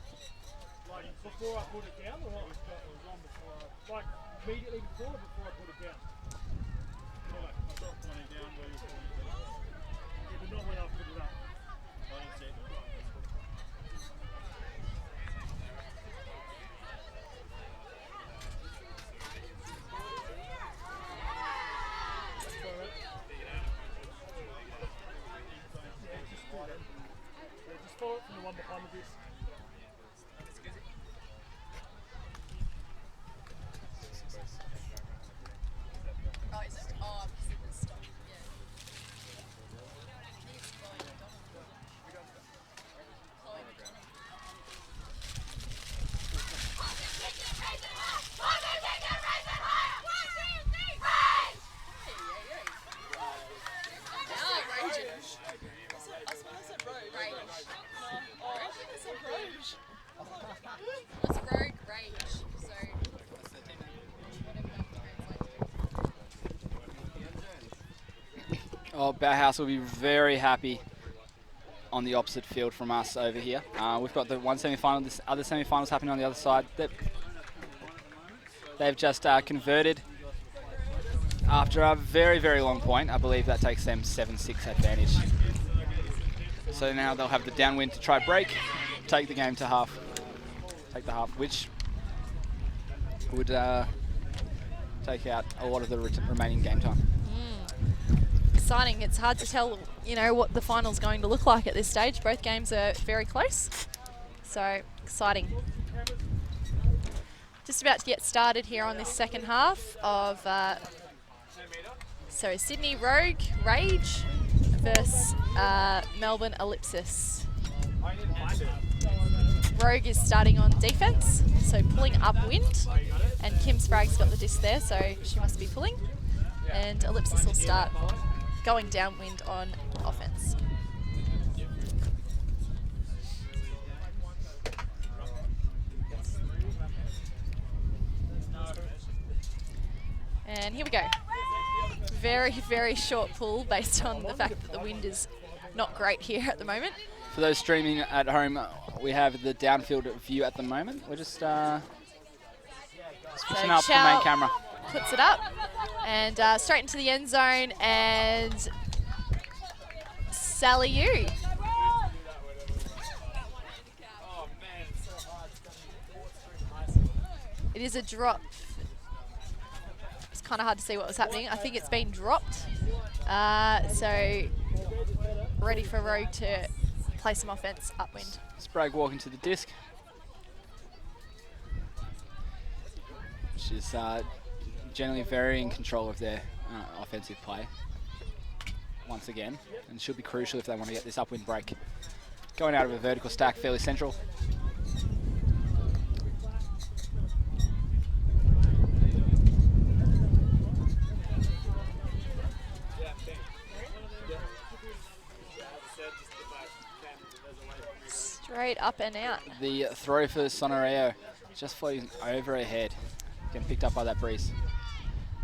Like before I put it down or what? It was on before like immediately before or before I put it down? Like, I got pointing down where you're pointing down. Yeah, but not when I put it up. I didn't see it. Oh, Bauhaus will be very happy on the opposite field from us over here. We've got the one semi-final, this other semi-finals happening on the other side. They've just converted after a very, very long point. I believe that takes them 7-6 advantage. So now they'll have the downwind to try break, take the game to half. Take the half, which would take out a lot of the remaining game time. Exciting. It's hard to tell, you know, what the final's going to look like at this stage. Both games are very close, so exciting. Just about to get started here on this second half of so Sydney Rogue Rage versus Melbourne Ellipsis. Rogue is starting on defense, so pulling upwind, and Kim Sprague's got the disc there, so she must be pulling. And Ellipsis will start going downwind on offense. And here we go. Very, very short pull based on the fact that the wind is not great here at the moment. For those streaming at home, we have the downfield view at the moment. We're just switching up the main camera. Puts it up and straight into the end zone, and Sally Yu. It is a drop. It's kind of hard to see what was happening. I think it's been dropped. So ready for Rogue to play some offense upwind. Sprague walking to the disc. She's generally very in control of their offensive play once again, and should be crucial if they want to get this upwind break. Going out of a vertical stack, fairly central. Straight up and out. The throw for Sonoreo just floating over her head, getting picked up by that breeze.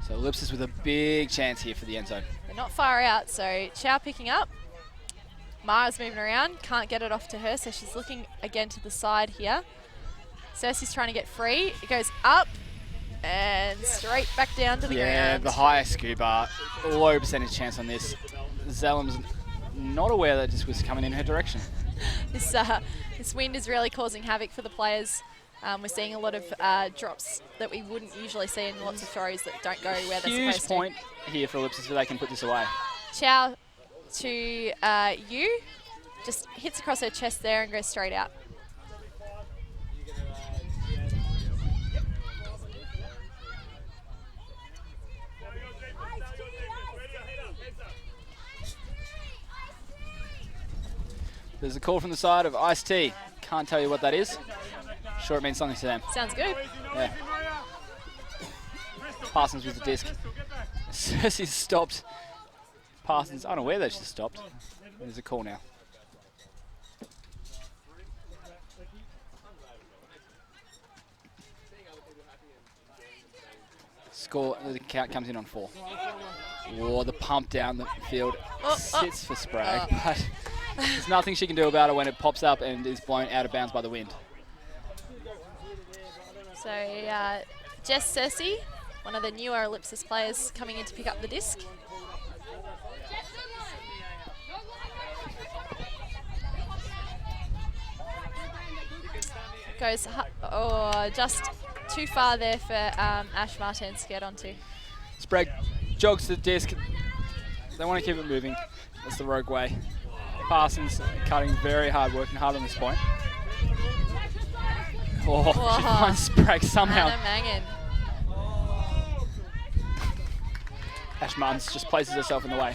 So Ellipsis with a big chance here for the end zone. They're not far out, so Chow picking up. Mara's moving around, can't get it off to her, so she's looking again to the side here. Cersei's trying to get free. It goes up and straight back down to the ground. Yeah, the high scuba, low percentage chance on this. Zellam's not aware that this was coming in her direction. This wind is really causing havoc for the players. We're seeing a lot of drops that we wouldn't usually see, and lots of throws that don't go where they're Huge supposed point here for Ellipsis so they can put this away. to. Chow to Yu, just hits across her chest there and goes straight out. There's a call from the side of Ice Tea. Can't tell you what that is. Sure, it means something to them. Sounds good. Yeah. Parsons with the disc. Cersei's stopped. Parsons unaware that she's stopped. There's a call now. Score, the count comes in on 4. Oh, the pump down the field sits for Sprague, but there's nothing she can do about it when it pops up and is blown out of bounds by the wind. So Jess Cersei, one of the newer Ellipsis players, coming in to pick up the disc. Goes just too far there for Ash Martens to get onto. Sprague jogs the disc. They want to keep it moving. That's the Rogue way. Parsons cutting very hard, working hard on this point. Oh, she finds Sprague somehow. Anna Mangan. Ash Martins just places herself in the way.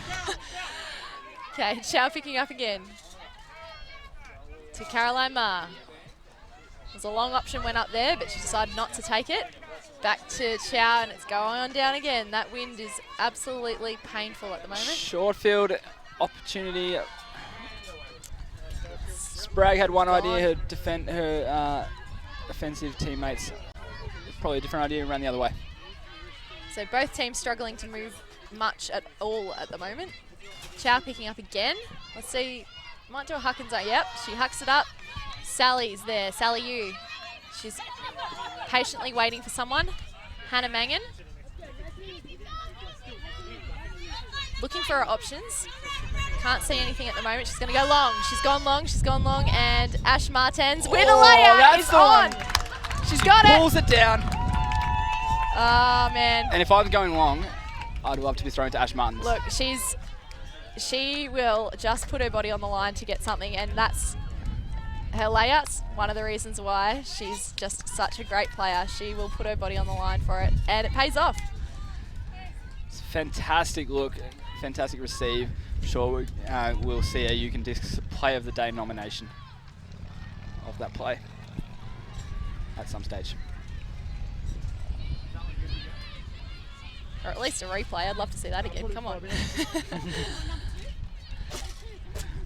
Okay, Chow picking up again. To Caroline Ma. There's a long option went up there, but she decided not to take it. Back to Chow, and it's going on down again. That wind is absolutely painful at the moment. Short field opportunity. Sprague had one idea, her offensive teammates. Probably a different idea, ran the other way. So both teams struggling to move much at all at the moment. Chow picking up again. Let's see. Might do a huck and zone. Yep, she hucks it up. Sally's there. Sally Yu. She's patiently waiting for someone. Hannah Mangan. Looking for her options. Can't see anything at the moment. She's going to go long. She's gone long. She's gone long. And Ash Martens with a layup that's is the on. one. She's got it. Pulls it down. Oh, man. And if I'm going long, I'd love to be thrown to Ash Martins. Look, she will just put her body on the line to get something, and that's her layouts. One of the reasons why she's just such a great player. She will put her body on the line for it, and it pays off. It's a fantastic look, fantastic receive. I'm sure we'll see a You Can Disc Play of the Day nomination of that play at some stage. Or at least a replay. I'd love to see that again. Come on.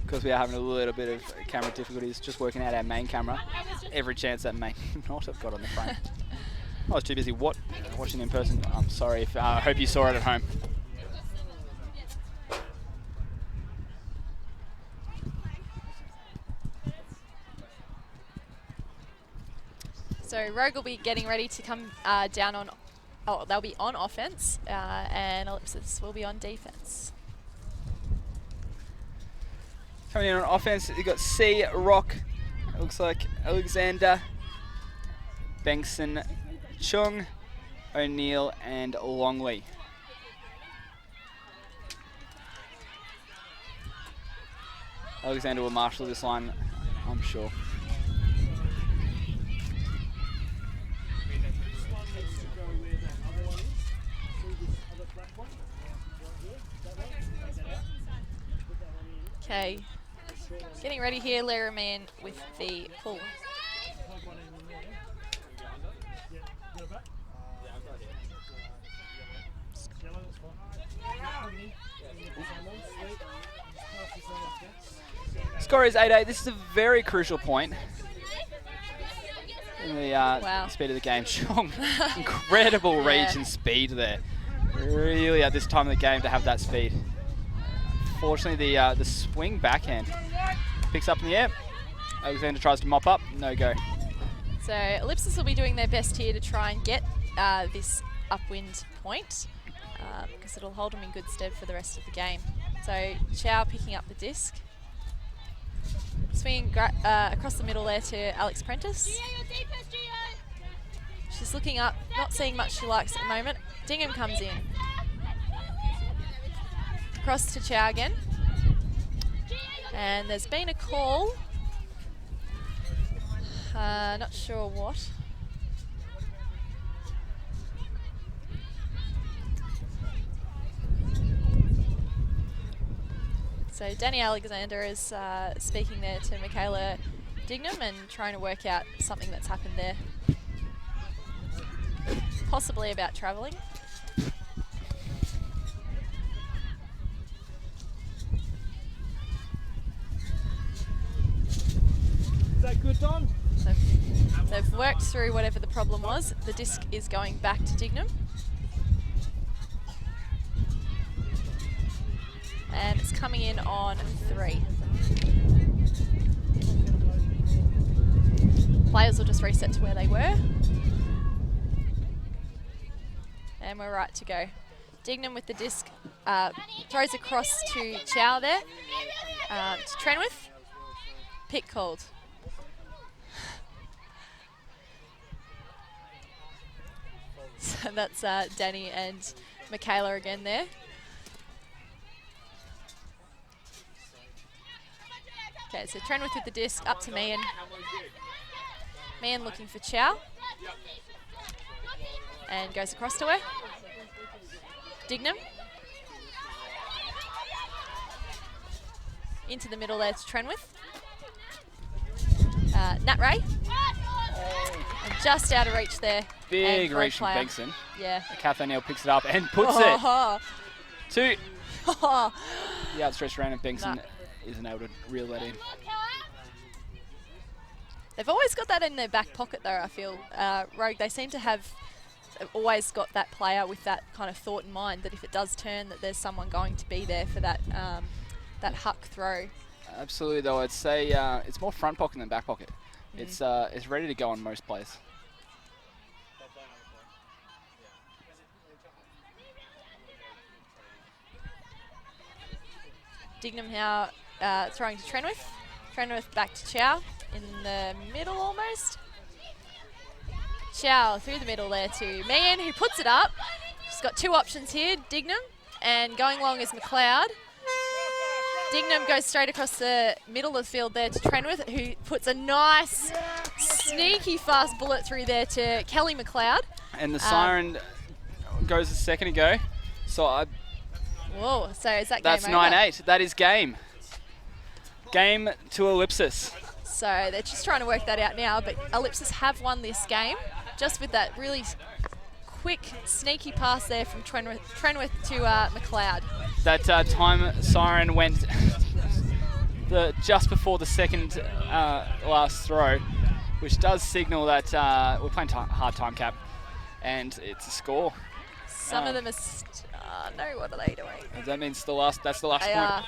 Because we are having a little bit of camera difficulties, just working out our main camera. Every chance that may not have got on the frame. I was too busy watching in person. I'm sorry. I hope you saw it at home. So Rogue will be getting ready to come down on. Oh, they'll be on offense, and Ellipsis will be on defense. Coming in on offense, you've got C, Rock, it looks like Alexander, Bengtson, Chung, O'Neill, and Longley. Alexander will marshal this line, I'm sure. Okay, getting ready here, Lara Man with the pull. Score is 8-8. This is a very crucial point in the speed of the game. Chong, incredible reach and speed there. Really at this time of the game to have that speed. Unfortunately, the swing backhand picks up in the air. Alexander tries to mop up, no go. So Ellipsis will be doing their best here to try and get this upwind point because it'll hold them in good stead for the rest of the game. So Chow picking up the disc. Swinging across the middle there to Alex Prentice. She's looking up, not seeing much she likes at the moment. Dingham comes in. Across to Chow again. And there's been a call. Not sure what. So Danny Alexander is speaking there to Michaela Dignam and trying to work out something that's happened there. Possibly about travelling. Is that good, Don? So they've worked through whatever the problem was. The disc is going back to Dignam. And it's coming in on 3. Players will just reset to where they were. And we're right to go. Dignam with the disc throws across to Chow there. To Trenwith. Pick called. So that's Danny and Michaela again there. Okay, so Trenwith with the disc up to Meehan. Meehan looking for Chow. And goes across to her. Dignam. Into the middle there to Trenwith. Nat Ray. And just out of reach there. Big reach from Bengtson. Yeah. Kath O'Neill picks it up and puts it to the outstretched hand of Bengtson. Isn't able to reel that in. They've always got that in their back pocket though, I feel. Rogue, they seem to have they've always got that player with that kind of thought in mind that if it does turn, that there's someone going to be there for that that huck throw. Absolutely, though I'd say it's more front pocket than back pocket. It's ready to go on most plays. Dignam now throwing to Trenwith. Trenwith back to Chow in the middle almost. Chow through the middle there to Meehan, who puts it up. She's got two options here, Dignam, and going long is McLeod. Dignam goes straight across the middle of the field there to Trenwith, who puts a nice, sneaky fast bullet through there to Kelly McLeod. And the siren goes a second ago. So Whoa, so is that that's game over? 9-8. That is game. Game to Ellipsis. So they're just trying to work that out now, but Ellipsis have won this game just with that really quick, sneaky pass there from Trenwith to McLeod. That time siren went just before the second last throw, which does signal that we're playing hard time cap, and it's a score. Some of them are... no, what are they doing? That means that's the last They point. are.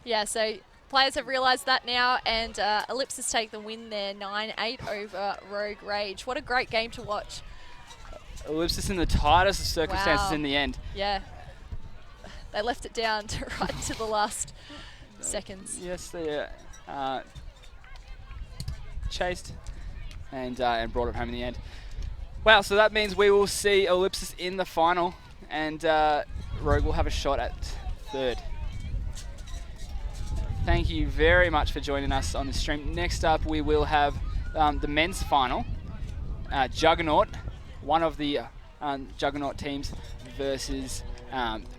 Yeah, so players have realised that now, and Ellipsis take the win there, 9-8 over Rogue Rage. What a great game to watch. Ellipsis in the tightest of circumstances Wow. in the end. Yeah. They left it down to right to the last seconds. Yes, they chased and brought it home in the end. Wow, so that means we will see Ellipsis in the final, and Rogue will have a shot at third. Thank you very much for joining us on the stream. Next up, we will have the men's final. Juggernaut, one of the Juggernaut teams, versus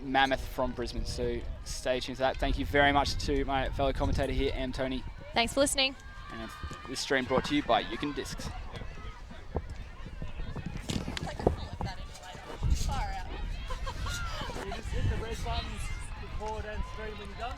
Mammoth from Brisbane. So stay tuned for that. Thank you very much to my fellow commentator here, Tony. Thanks for listening. And this stream brought to you by Yukon Discs. You just hit the red buttons, record and stream when you're done.